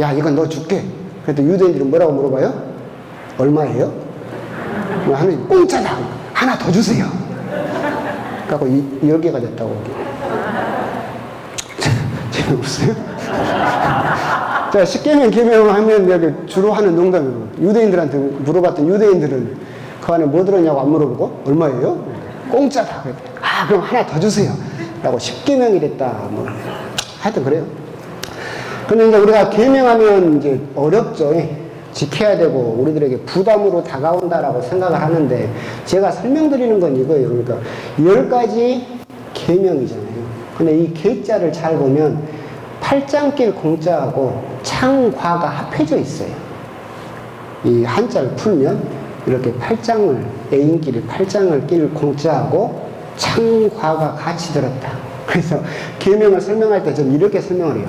[SPEAKER 1] 야, 이건 너 줄게. 그랬더니 유대인들은 뭐라고 물어봐요? 얼마예요? 하느님, 공짜다. 하나 더 주세요. 그래갖고 10개가 됐다고. 재미없어요? 자, 십계명, 계명을 하면 여기 주로 하는 농담이에요. 유대인들한테 물어봤던 유대인들은 그 안에 뭐 들었냐고 안 물어보고 얼마예요? 공짜다. 그럼 하나 더 주세요. 라고 십계명이랬다. 뭐 하여튼 그래요. 근데 이제 우리가 계명하면 이제 어렵죠. 지켜야 되고 우리들에게 부담으로 다가온다라고 생각을 하는데 제가 설명드리는 건 이거예요. 그러니까 10가지 계명이잖아요. 근데 이 계자를 잘 보면 팔짱길 공자하고 창과가 합해져 있어요. 이 한자를 풀면 이렇게 애인끼리 팔짱을 낄 공자하고 창과가 같이 들었다. 그래서 계명을 설명할 때 좀 이렇게 설명을 해요.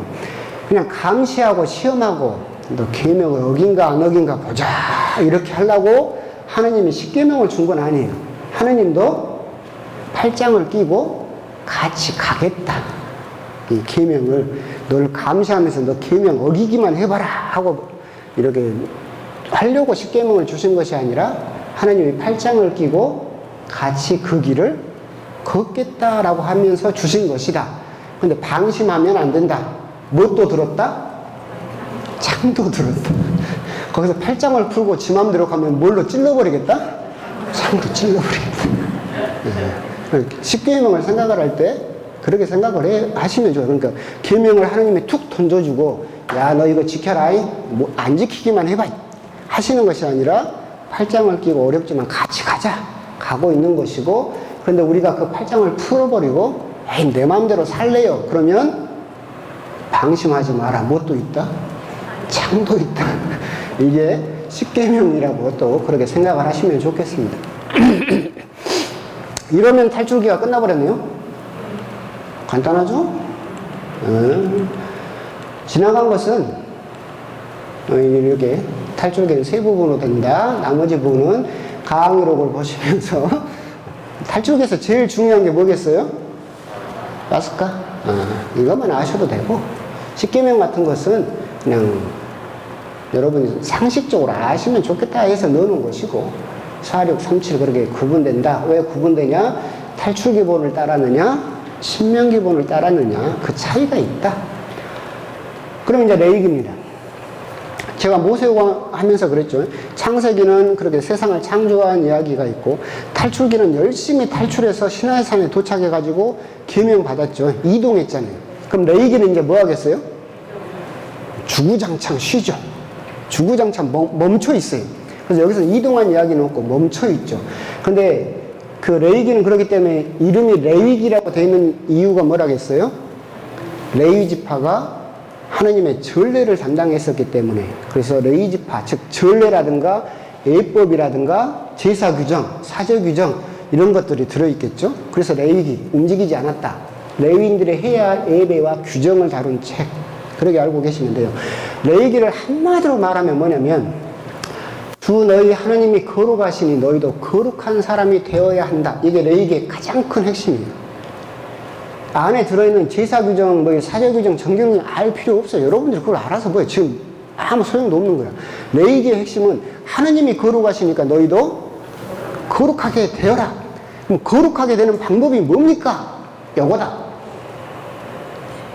[SPEAKER 1] 그냥 감시하고 시험하고 너 계명을 어긴가 안 어긴가 보자 이렇게 하려고 하느님이 십계명을 준 건 아니에요. 하느님도 팔짱을 끼고 같이 가겠다. 이 계명을 널 감시하면서 너 계명 어기기만 해봐라 하고 이렇게 하려고 십계명을 주신 것이 아니라 하느님이 팔짱을 끼고 같이 그 길을 걷겠다라고 하면서 주신 것이다. 근데 방심하면 안 된다. 뭣도 들었다? 창도 들었다. 거기서 팔짱을 풀고 지 맘대로 가면 뭘로 찔러버리겠다? 창도 찔러버리겠다. 네. 십계명을 생각을 할 때 그렇게 생각을 하시면 좋아요. 그러니까 계명을 하나님이 툭 던져주고 야, 너 이거 지켜라. 뭐 안 지키기만 해봐. 하시는 것이 아니라 팔짱을 끼고 어렵지만 같이 가자. 가고 있는 것이고 그런데 우리가 그 팔짱을 풀어버리고 에이, 내 마음대로 살래요. 그러면 방심하지 마라. 뭣도 있다? 창도 있다. 이게 십계명이라고 또 그렇게 생각을 하시면 좋겠습니다. 이러면 탈출기가 끝나버렸네요. 간단하죠? 지나간 것은 이렇게 탈출기는 3부분으로 된다. 나머지 부분은 강의록을 보시면서 탈출기에서 제일 중요한 게 뭐겠어요? 맞을까? 이것만 아셔도 되고 십계명 같은 것은 그냥 여러분이 상식적으로 아시면 좋겠다 해서 넣어놓은 것이고 46, 37 그렇게 구분된다. 왜 구분되냐? 탈출기본을 따랐느냐? 신명기본을 따랐느냐? 그 차이가 있다. 그럼 이제 레위기입니다. 제가 모세오경 하면서 그랬죠. 창세기는 그렇게 세상을 창조한 이야기가 있고 탈출기는 열심히 탈출해서 시나이산에 도착해가지고 계명 받았죠. 이동했잖아요. 그럼 레위기는 이제 뭐 하겠어요? 주구장창 쉬죠. 주구장창 멈춰 있어요. 그래서 여기서 이동한 이야기는 없고 멈춰 있죠. 근데 그 레위기는 그렇기 때문에 이름이 레위기라고 되어 있는 이유가 뭐라겠어요? 레위 지파가 하느님의 전례를 담당했었기 때문에. 그래서 레위 지파, 즉 전례라든가 예법이라든가 제사 규정, 사제 규정 이런 것들이 들어있겠죠. 그래서 레위기, 움직이지 않았다. 레위인들의 해야 할 예배와 규정을 다룬 책, 그렇게 알고 계시면 돼요. 레위기를 한마디로 말하면 뭐냐면 주 너희 하느님이 거룩하시니 너희도 거룩한 사람이 되어야 한다. 이게 레위기의 가장 큰 핵심이에요. 안에 들어있는 제사 규정, 뭐 사제 규정, 정경을 알 필요 없어요. 여러분들이 그걸 알아서 뭐예요? 지금 아무 소용도 없는 거야. 레위기의 핵심은 하느님이 거룩하시니까 너희도 거룩하게 되어라. 그럼 거룩하게 되는 방법이 뭡니까? 요거다.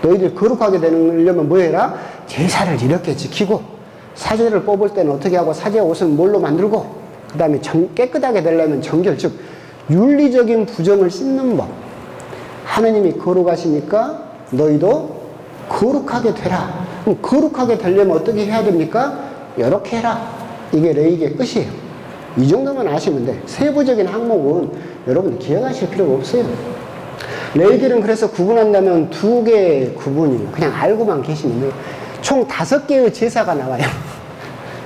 [SPEAKER 1] 너희들 거룩하게 되려면 뭐 해라? 제사를 이렇게 지키고, 사제를 뽑을 때는 어떻게 하고, 사제 옷은 뭘로 만들고, 그 다음에 깨끗하게 되려면 정결, 즉 윤리적인 부정을 씻는 법. 하느님이 거룩하시니까 너희도 거룩하게 되라. 그럼 거룩하게 되려면 어떻게 해야 됩니까? 이렇게 해라. 이게 레위기의 끝이에요. 이 정도만 아시면 돼. 세부적인 항목은 여러분 기억하실 필요가 없어요. 레위기는 그래서 구분한다면 두 개의 구분이에요. 그냥 알고만 계시면 돼요. 총 5개의 제사가 나와요.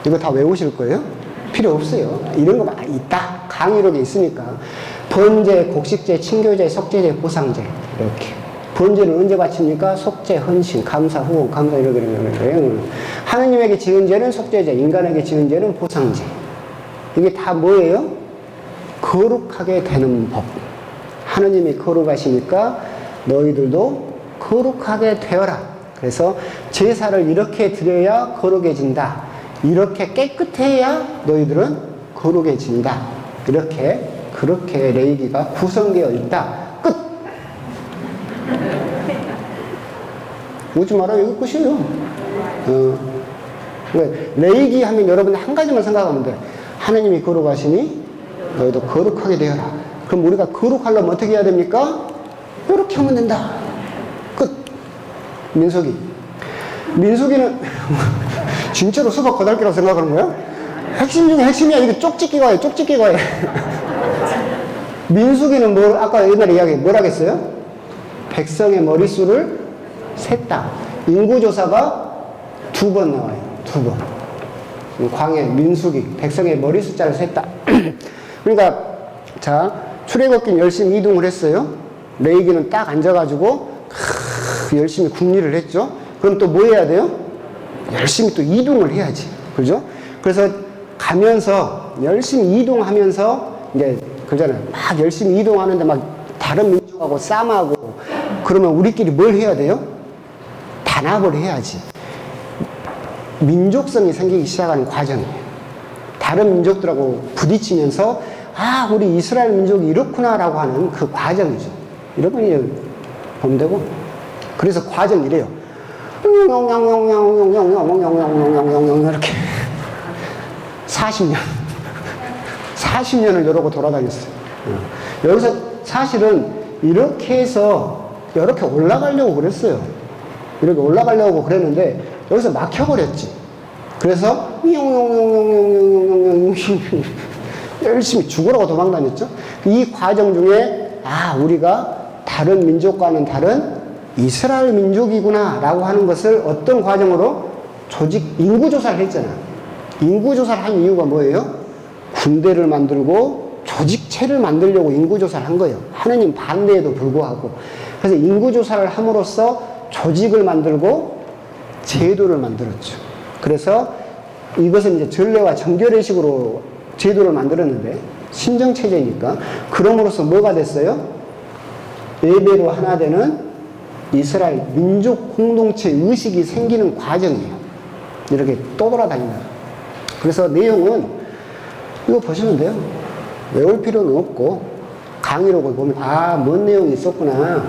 [SPEAKER 1] 이거 다 외우실 거예요? 필요 없어요. 이런 거 많이 있다. 강의록에 있으니까. 번제, 곡식제, 친교제, 속죄제, 보상제. 이렇게. 번제는 언제 바칩니까? 속죄, 헌신, 감사, 후원, 감사 이렇게. 하느님에게 지은 죄는 속죄제, 인간에게 지은 죄는 보상제. 이게 다 뭐예요? 거룩하게 되는 법. 하느님이 거룩하시니까 너희들도 거룩하게 되어라. 그래서 제사를 이렇게 드려야 거룩해진다. 이렇게 깨끗해야 너희들은 거룩해진다. 이렇게 그렇게 레위기가 구성되어 있다. 끝. 오지 마라. 이거 끝이에요. 레위기 하면 여러분 한 가지만 생각하면 돼. 하느님이 거룩하시니 너희도 거룩하게 되어라. 그럼 우리가 거룩하려면 어떻게 해야 됩니까? 이렇게 하면 된다. 끝. 민수기. 민수기는 진짜로 수박 거달기라고 생각하는 거야? 핵심 중에 핵심이야. 이게 쪽집기가 해. 쪽집기가 해. 민수기는 뭐 아까 옛날에 이야기 뭘 하겠어요? 백성의 머릿수를 셌다. 인구조사가 2번 나와요. 2번. 광해, 민수기, 백성의 머리 숫자를 셌다. 그러니까 자, 출애굽기는 열심히 이동을 했어요. 레위기는 딱 앉아가지고 열심히 국리를 했죠. 그럼 또 뭐 해야 돼요? 열심히 또 이동을 해야지. 그죠? 그래서 가면서 열심히 이동하면서 이제 그잖아요. 막 열심히 이동하는데 막 다른 민족하고 싸움하고 그러면 우리끼리 뭘 해야 돼요? 단합을 해야지. 민족성이 생기기 시작하는 과정이에요. 다른 민족들하고 부딪히면서 아, 우리 이스라엘 민족이 이렇구나라고 하는 그 과정이죠. 이렇게 이제 보면 되고. 그래서 과정이 이래요. 이렇게 40년을 이러고 돌아다녔어요. 여기서 사실은 이렇게 해서 이렇게 올라가려고 그랬어요. 이렇게 올라가려고 그랬는데 여기서 막혀버렸지. 그래서 열심히 죽으라고 도망다녔죠. 이 과정 중에 아, 우리가 다른 민족과는 다른 이스라엘 민족이구나 라고 하는 것을 어떤 과정으로 조직 인구조사를 했잖아. 인구조사를 한 이유가 뭐예요? 군대를 만들고 조직체를 만들려고 인구조사를 한 거예요. 하느님 반대에도 불구하고. 그래서 인구조사를 함으로써 조직을 만들고 제도를 만들었죠. 그래서 이것은 이제 전례와 정결의 식으로 제도를 만들었는데 신정체제니까 그럼으로써 뭐가 됐어요? 예배로 하나 되는 이스라엘 민족 공동체 의식이 생기는 과정이에요. 이렇게 떠돌아다닌다. 그래서 내용은 이거 보시면 돼요. 외울 필요는 없고 강의록을 보면 아, 뭔 내용이 있었구나.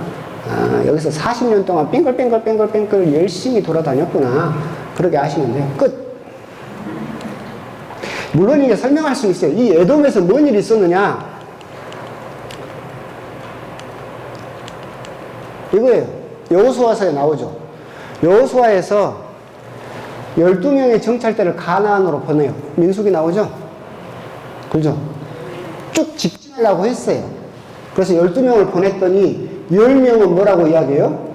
[SPEAKER 1] 아, 여기서 40년 동안 뺑글뺑글 열심히 돌아다녔구나. 그렇게 아시면 돼요. 끝. 물론 이제 설명할 수 있어요. 이 에돔에서 뭔 일이 있었느냐? 이거예요. 여호수아서에 나오죠. 여호수아에서 12명의 정찰대를 가나안으로 보내요. 민수기 나오죠? 그죠? 쭉 직진하려고 했어요. 그래서 12명을 보냈더니 10명은 뭐라고 이야기해요?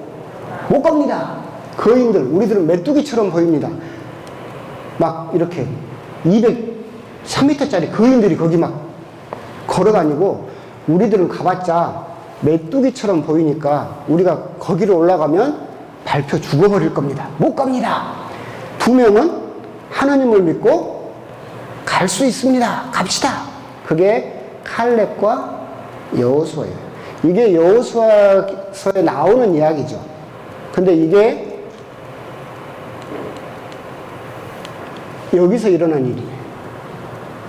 [SPEAKER 1] 못 갑니다. 거인들, 우리들은 메뚜기처럼 보입니다. 막 이렇게 203m짜리 거인들이 거기 막 걸어다니고 우리들은 가봤자 메뚜기처럼 보이니까 우리가 거기로 올라가면 밟혀 죽어버릴 겁니다. 못 갑니다. 2명은 하나님을 믿고 갈 수 있습니다. 갑시다. 그게 칼렙과 여호수아예요. 이게 여호수아서에 나오는 이야기죠. 근데 이게 여기서 일어난 일이에요.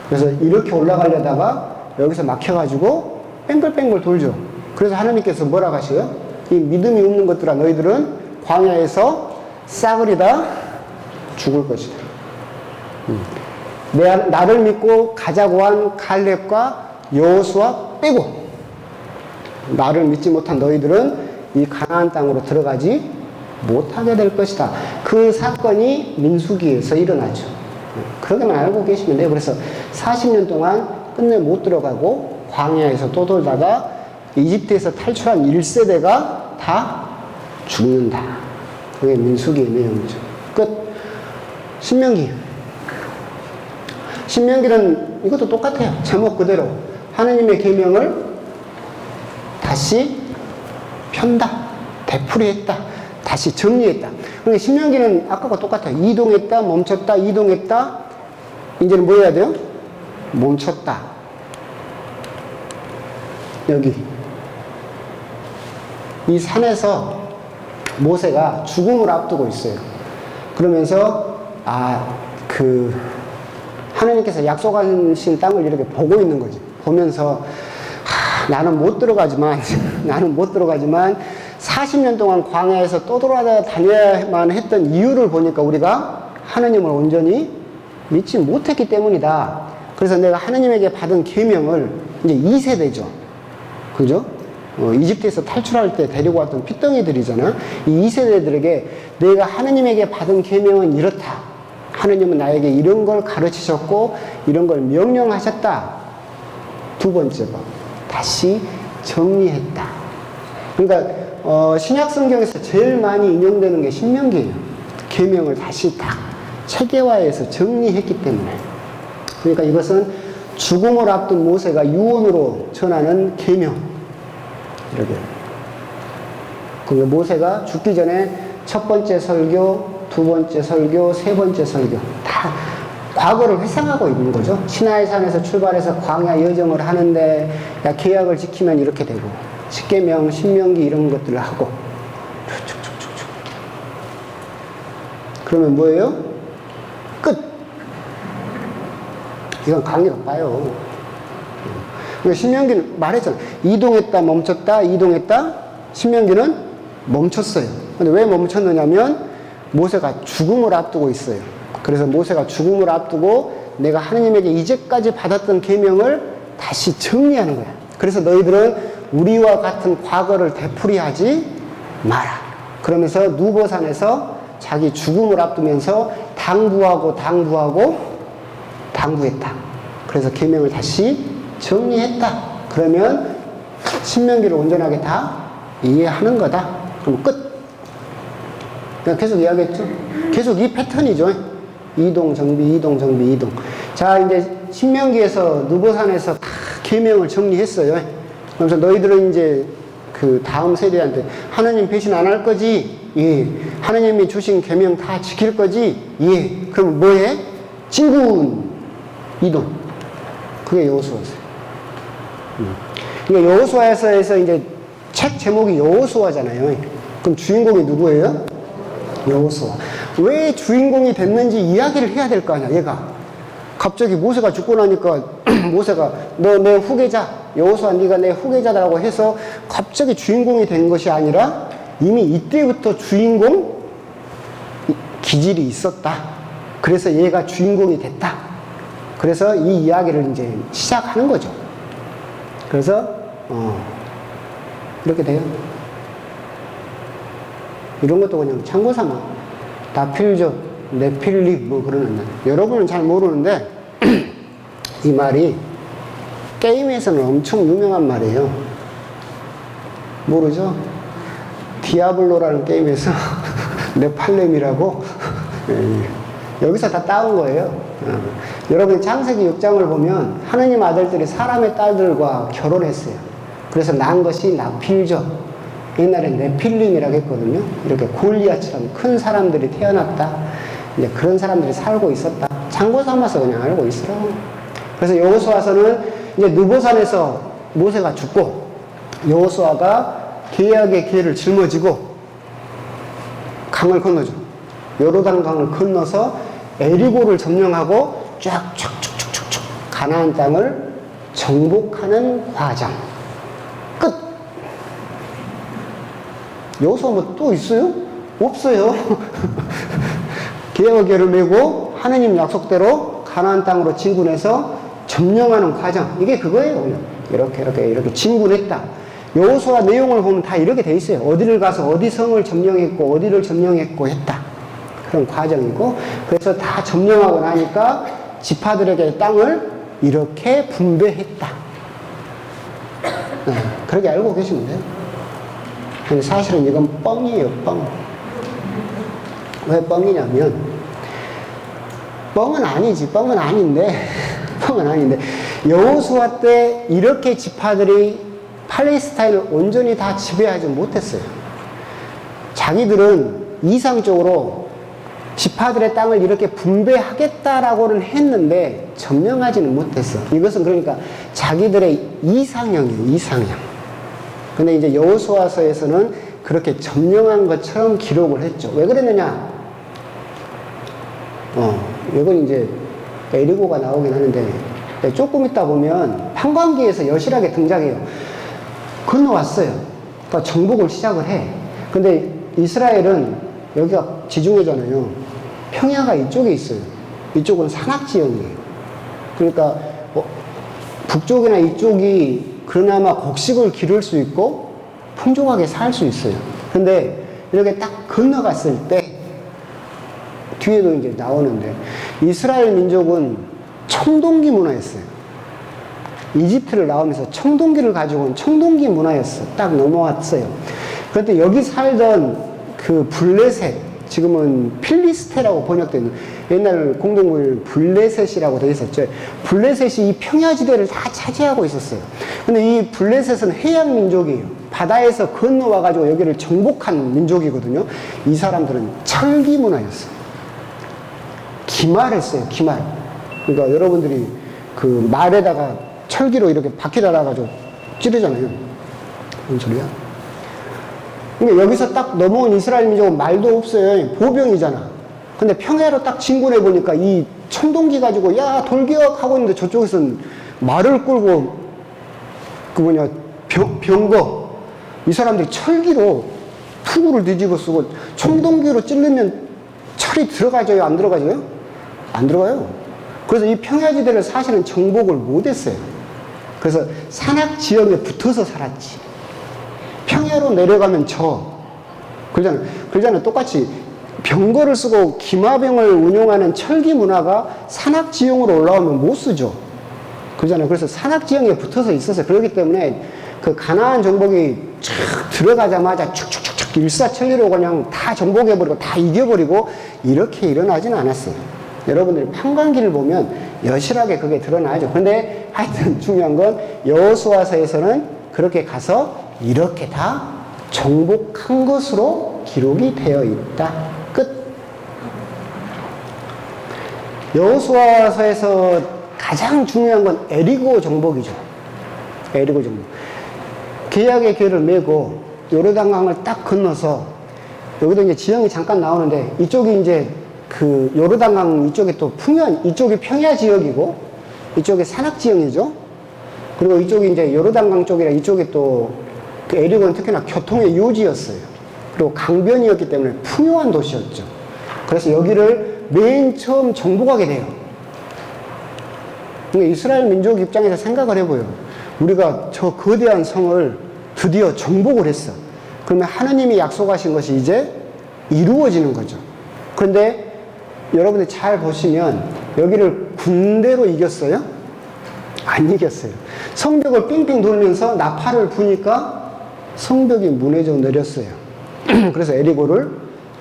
[SPEAKER 1] 그래서 이렇게 올라가려다가 여기서 막혀가지고 뺑글뺑글 돌죠. 그래서 하나님께서 뭐라고 하셔요? 이 믿음이 없는 것들아 너희들은 광야에서 싸그리다 죽을 것이다. 나를 믿고 가자고 한 칼렙과 여호수아 빼고 나를 믿지 못한 너희들은 이 가나안 땅으로 들어가지 못하게 될 것이다. 그 사건이 민수기에서 일어나죠. 그러게만 알고 계시면 돼요. 그래서 40년 동안 끝내 못 들어가고 광야에서 또 돌다가 이집트에서 탈출한 1세대가 다 죽는다. 그게 민수기의 내용이죠. 끝. 신명기. 신명기는 이것도 똑같아요. 제목 그대로 하느님의 계명을 다시 편다, 되풀이했다, 다시 정리했다. 그러니까 신명기는 아까와 똑같아요. 이동했다, 멈췄다, 이동했다. 이제는 뭐 해야 돼요? 멈췄다. 여기 이 산에서 모세가 죽음을 앞두고 있어요. 그러면서 하나님께서 약속하신 땅을 이렇게 보고 있는 거지. 보면서 나는 못 들어가지만 40년 동안 광야에서 또 돌아다녀야만 했던 이유를 보니까 우리가 하나님을 온전히 믿지 못했기 때문이다. 그래서 내가 하나님에게 받은 계명을 이제 2세대죠. 그죠? 이집트에서 탈출할 때 데리고 왔던 핏덩이들이잖아. 이 2세대들에게 내가 하나님에게 받은 계명은 이렇다. 하나님은 나에게 이런 걸 가르치셨고 이런 걸 명령하셨다. 두 번째 거. 다시 정리했다. 그러니까 신약 성경에서 제일 많이 인용되는 게 신명기예요. 계명을 다시 딱 체계화해서 정리했기 때문에. 그러니까 이것은 죽음을 앞둔 모세가 유언으로 전하는 계명. 이렇게. 그리고 모세가 죽기 전에 첫 번째 설교, 두 번째 설교, 세 번째 설교 다 과거를 회상하고 있는 거죠. 시나이 산에서 출발해서 광야 여정을 하는데 야 계약을 지키면 이렇게 되고 십계명, 신명기 이런 것들을 하고 쭉쭉쭉쭉. 그러면 뭐예요? 끝. 이건 강의가 빠요. 신명기는 말했잖아. 이동했다, 멈췄다, 이동했다. 신명기는 멈췄어요. 근데 왜 멈췄느냐면 모세가 죽음을 앞두고 있어요. 그래서 모세가 죽음을 앞두고 내가 하나님에게 이제까지 받았던 계명을 다시 정리하는 거야. 그래서 너희들은 우리와 같은 과거를 되풀이하지 마라. 그러면서 누보산에서 자기 죽음을 앞두면서 당부했다. 그래서 계명을 다시 정리했다. 그러면 신명기를 온전하게 다 이해하는 거다. 그럼 끝. 그냥 계속 이야기했죠. 계속 이 패턴이죠. 이동, 정비, 이동, 정비, 이동. 자, 이제 신명기에서 누보산에서 다 계명을 정리했어요. 그래서 너희들은 이제 그 다음 세대한테 하나님 배신 안 할 거지? 예. 하나님이 주신 계명 다 지킬 거지? 예. 그럼 뭐해? 진군 이동. 그게 여호수아였어요. 그러니까 여호수아에서 이제 책 제목이 여호수아잖아요. 그럼 주인공이 누구예요? 여호수아. 왜 주인공이 됐는지 이야기를 해야 될 거 아니야, 얘가. 갑자기 모세가 죽고 나니까 모세가 너 내 후계자, 여호수아 네가 내 후계자라고 해서 갑자기 주인공이 된 것이 아니라 이미 이때부터 주인공 기질이 있었다. 그래서 얘가 주인공이 됐다. 그래서 이 이야기를 이제 시작하는 거죠. 그래서 이렇게 돼요. 이런 것도 그냥 참고 삼아. 다필족, 네필립 뭐 그러는 날. 여러분은 잘 모르는데 이 말이 게임에서는 엄청 유명한 말이에요. 모르죠? 디아블로라는 게임에서 네팔렘이라고 여기서 다 따온 거예요. 여러분 창세기 6장을 보면 하느님 아들들이 사람의 딸들과 결혼했어요. 그래서 난 것이 나필죠. 옛날에 네필림이라고 했거든요. 이렇게 골리앗처럼 큰 사람들이 태어났다. 이제 그런 사람들이 살고 있었다. 참고 삼아서 그냥 알고 있으라고. 그래서 여호수아서는 이제 느보산에서 모세가 죽고 여호수아가 계약의 기회를 짊어지고 강을 건너죠. 요르단 강을 건너서 에리고를 점령하고 쫙쫙쭉쭉쭉 가나안 땅을 정복하는 과정. 끝. 여기서 뭐 또 있어요? 없어요. 계약의 기회를 메고 하느님 약속대로 가나안 땅으로 진군해서 점령하는 과정. 이게 그거예요. 그냥 이렇게 진군했다. 여호수아 내용을 보면 다 이렇게 돼 있어요. 어디를 가서 어디 성을 점령했고 어디를 점령했고 했다. 그런 과정이고, 그래서 다 점령하고 나니까 지파들에게 땅을 이렇게 분배했다. 그렇게 알고 계시면 돼요. 근데 사실은 이건 뻥이에요, 뻥. 왜 뻥이냐면, 뻥은 아니지, 뻥은 아닌데, 뻥은 아닌데, 여호수아 때 이렇게 지파들이 팔레스타인을 온전히 다 지배하지 못했어요. 자기들은 이상적으로 지파들의 땅을 이렇게 분배하겠다라고는 했는데 점령하지는 못했어. 이것은 그러니까 자기들의 이상형이에요, 이상형. 근데 이제 여호수아서에서는 그렇게 점령한 것처럼 기록을 했죠. 왜 그랬느냐? 이건 이제 에리고가 나오긴 하는데 조금 있다 보면 판관기에서 여실하게 등장해요. 건너왔어요. 그러니까 정복을 시작을 해. 근데 이스라엘은 여기가 지중해잖아요. 평야가 이쪽에 있어요. 이쪽은 산악지형이에요. 그러니까 북쪽이나 이쪽이 그나마 곡식을 기를 수 있고 풍족하게 살 수 있어요. 근데 이렇게 딱 건너갔을 때 뒤에도 이제 나오는데 이스라엘 민족은 청동기 문화였어요. 이집트를 나오면서 청동기를 가지고 온 청동기 문화였어. 딱 넘어왔어요. 그런데 여기 살던 그 블레셋, 지금은 필리스테라고 번역된, 옛날 공동물 블레셋이라고 되어 있었죠. 블레셋이 이 평야지대를 다 차지하고 있었어요. 근데 이 블레셋은 해양 민족이에요. 바다에서 건너와가지고 여기를 정복한 민족이거든요. 이 사람들은 철기 문화였어요. 기말했어요, 기말. 그러니까 여러분들이 그 말에다가 철기로 이렇게 바퀴 달아가지고 찌르잖아요. 뭔 소리야? 그러니까 여기서 딱 넘어온 이스라엘 민족은 말도 없어요. 보병이잖아. 근데 평야로 딱 진군해보니까 이 청동기 가지고 야 돌격 하고 있는데 저쪽에서는 말을 끌고 병거 이 사람들이 철기로 투구를 뒤집어 쓰고 청동기로 찌르면 철이 들어가져요? 안 들어가져요? 안 들어가요. 그래서 이 평야지대를 사실은 정복을 못했어요. 그래서 산악지역에 붙어서 살았지. 평야로 내려가면 그러잖아요. 똑같이 병거를 쓰고 기마병을 운용하는 철기 문화가 산악지형으로 올라오면 못 쓰죠. 그러잖아요. 그래서 산악지형에 붙어서 있었어요. 그렇기 때문에 그 가나안 정복이 쫙 들어가자마자 축축축축 일사천리로 그냥 다 정복해버리고 다 이겨버리고 이렇게 일어나지는 않았어요. 여러분들이 판관기를 보면 여실하게 그게 드러나죠. 근데 하여튼 중요한 건 여호수아서에서는 그렇게 가서 이렇게 다 정복한 것으로 기록이 되어 있다. 끝. 여호수아서에서 가장 중요한 건 에리고 정복이죠. 에리고 정복. 계약의 기회를 메고 요르단강을 딱 건너서 여기도 이제 지형이 잠깐 나오는데 이쪽이 이제 그 요르단강 이쪽에 또 이쪽이 평야 지역이고 이쪽이 산악 지형이죠. 그리고 이쪽이 이제 요르단강 쪽이라 이쪽이 또 그 에리고는 특히나 교통의 요지였어요. 그리고 강변이었기 때문에 풍요한 도시였죠. 그래서 여기를 맨 처음 정복하게 돼요. 그러니까 이스라엘 민족 입장에서 생각을 해보요. 우리가 저 거대한 성을 드디어 정복을 했어. 그러면 하느님이 약속하신 것이 이제 이루어지는 거죠. 그런데 여러분들 잘 보시면 여기를 군대로 이겼어요? 안 이겼어요. 성벽을 삥삥 돌면서 나팔을 부니까 성벽이 무너져 내렸어요. 그래서 에리고를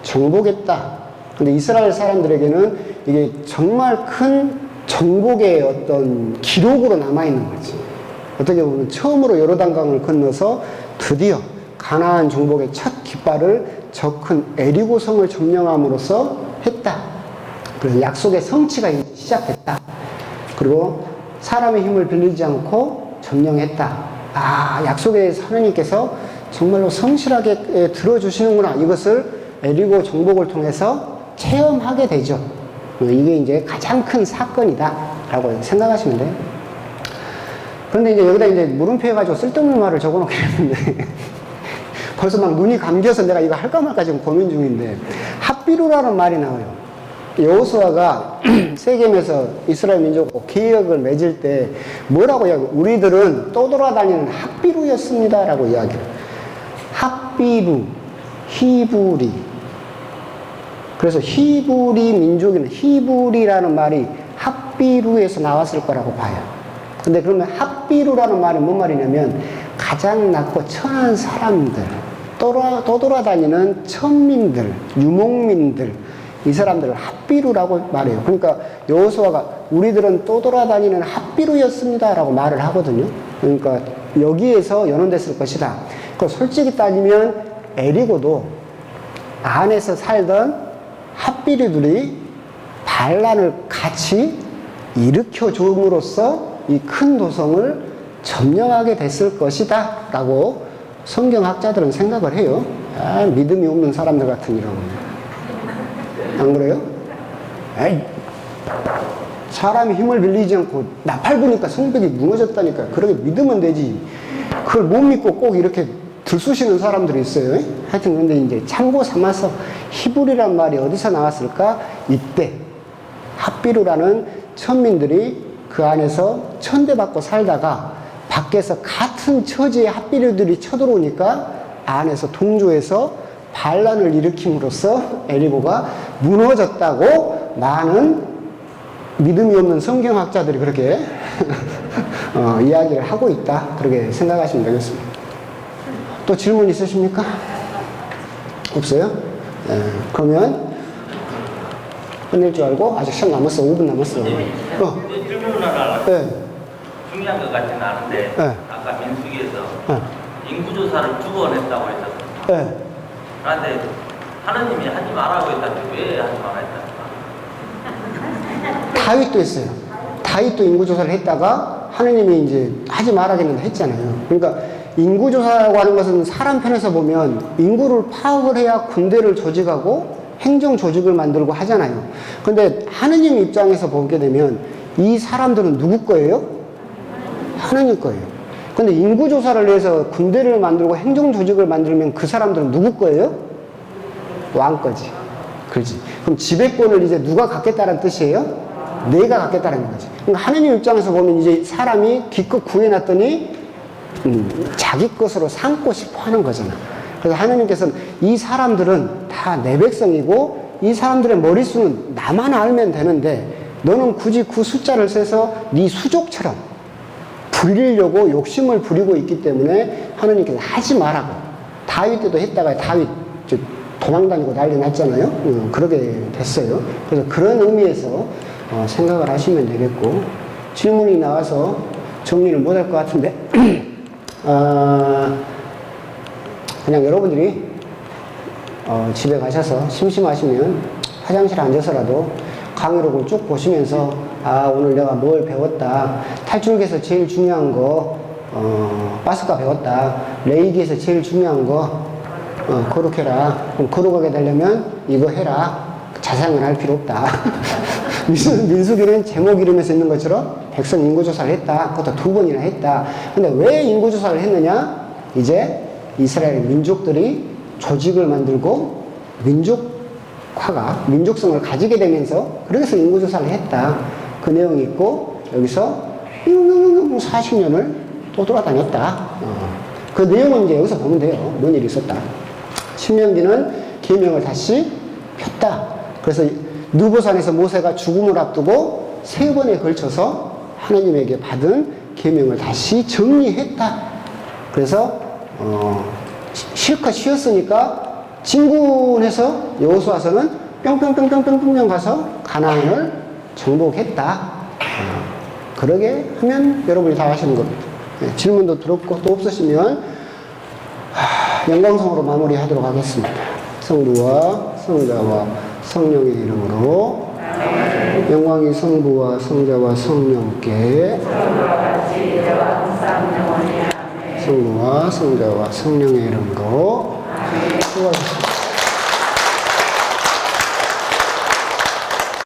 [SPEAKER 1] 정복했다. 근데 이스라엘 사람들에게는 이게 정말 큰 정복의 어떤 기록으로 남아있는 거지. 어떻게 보면 처음으로 요르단강을 건너서 드디어 가나안 정복의 첫 깃발을 저 큰 에리고 성을 점령함으로써 했다. 그래서 약속의 성취가 이제 시작됐다. 그리고 사람의 힘을 빌리지 않고 점령했다. 아, 약속의 하나님께서 정말로 성실하게 들어주시는구나. 이것을 에리고 정복을 통해서 체험하게 되죠. 이게 이제 가장 큰 사건이다 라고 생각하시면 돼요. 그런데 이제 여기다 이제 물음표 해가지고 쓸데없는 말을 적어놓게 했는데 벌써 막 눈이 감겨서 내가 이거 할까 말까 지금 고민 중인데, 핫비루라는 말이 나와요. 여호수아가 세겜에서 이스라엘 민족하고 계약을 맺을 때 뭐라고 이야기해요? 우리들은 떠돌아다니는 핫비루였습니다 라고 이야기해요. 핫비루, 히브리. 그래서 히브리 민족이는 히브리라는 말이 핫비루에서 나왔을 거라고 봐요. 근데 그러면 핫비루라는 말은 뭔 말이냐면 가장 낮고 천한 사람들, 떠돌아다니는 천민들, 유목민들, 이 사람들을 핫비루라고 말해요. 그러니까 여호수아가 우리들은 떠돌아다니는 핫비루였습니다 라고 말을 하거든요. 그러니까 여기에서 연원됐을 것이다. 솔직히 따지면 에리고도 안에서 살던 핫비루들이 반란을 같이 일으켜 줌으로써 이 큰 도성을 점령하게 됐을 것이다 라고 성경학자들은 생각을 해요. 아, 믿음이 없는 사람들 같으니라고. 안 그래요? 에이, 사람이 힘을 빌리지 않고 나팔 부니까 성벽이 무너졌다니까. 그렇게 믿으면 되지. 그걸 못 믿고 꼭 이렇게 들쑤시는 사람들이 있어요. 하여튼 그런데 이제 참고 삼아서 히브리란 말이 어디서 나왔을까? 이때 핫비루라는 천민들이 그 안에서 천대받고 살다가 밖에서 같은 처지의 핫비루들이 쳐들어오니까 안에서 동조해서 반란을 일으킴으로써 에리고가 무너졌다고 많은 믿음이 없는 성경학자들이 그렇게 이야기를 하고 있다. 그렇게 생각하시면 되겠습니다. 또 질문 있으십니까? 없어요? 그러면 끝낼 줄 알고 아직 시간 남았어. 5분 남았어.
[SPEAKER 3] 질문을 하나 중요한 것 같지는 않은데 아까 민수기에서 인구조사를 2번 했다고 했잖아요. 그런데 하나님이 하지 말라고 했다는데 왜 하지 말라 했답니까?
[SPEAKER 1] 다윗도 했어요. 다윗도 인구조사를 했다가 하나님이 이제 하지 말라겠는데 했잖아요. 그러니까 인구조사라고 하는 것은 사람 편에서 보면 인구를 파악을 해야 군대를 조직하고 행정 조직을 만들고 하잖아요. 근데 하느님 입장에서 보게 되면 이 사람들은 누구 거예요? 하느님 거예요. 근데 인구조사를 해서 군대를 만들고 행정 조직을 만들면 그 사람들은 누구 거예요? 왕 거지. 그렇지. 그럼 지배권을 이제 누가 갖겠다는 뜻이에요? 내가 갖겠다는 거지. 그러니까 하느님 입장에서 보면 이제 사람이 기껏 구해놨더니 자기 것으로 삼고 싶어 하는 거잖아. 그래서 하느님께서는 이 사람들은 다 내 백성이고 이 사람들의 머릿수는 나만 알면 되는데 너는 굳이 그 숫자를 세서 네 수족처럼 불리려고 욕심을 부리고 있기 때문에 하느님께서 하지 말라고. 다윗 때도 했다가 다윗 도망다니고 난리 났잖아요. 그러게 됐어요. 그래서 그런 의미에서 생각을 하시면 되겠고, 질문이 나와서 정리를 못 할 것 같은데 그냥 여러분들이 집에 가셔서 심심하시면 화장실에 앉아서라도 강의록을 쭉 보시면서 오늘 내가 뭘 배웠다. 탈출기에서 제일 중요한 거 파스카 배웠다. 레이기에서 제일 중요한 거 거룩해라. 그럼 거룩하게 되려면 이거 해라. 자세한 할 필요 없다. 민수기는 제목 이름에서 있는 것처럼 백성 인구조사를 했다. 그것도 2번이나 했다. 근데 왜 인구조사를 했느냐? 이제 이스라엘 민족들이 조직을 만들고 민족성을 가지게 되면서 그래서 인구조사를 했다. 그 내용이 있고 여기서 40년을 또 돌아다녔다. 그 내용은 이제 여기서 보면 돼요. 뭔 일이 있었다. 신명기는 계명을 다시 폈다. 그래서 느보산에서 모세가 죽음을 앞두고 3번에 걸쳐서 하나님에게 받은 계명을 다시 정리했다. 그래서 실컷 쉬었으니까 진군해서 여호수아서는 뿅뿅뿅뿅뿅뿅 가서 가나안을 정복했다. 그러게 하면 여러분이 다 아시는 겁니다. 네, 질문도 들었고 또 없으시면 영광성으로 마무리하도록 하겠습니다. 성부와 성자와 성령의 이름으로 영광이 성부와 성자와 성령께 성부와 성자와 성령의 이름으로 수고하셨습니다.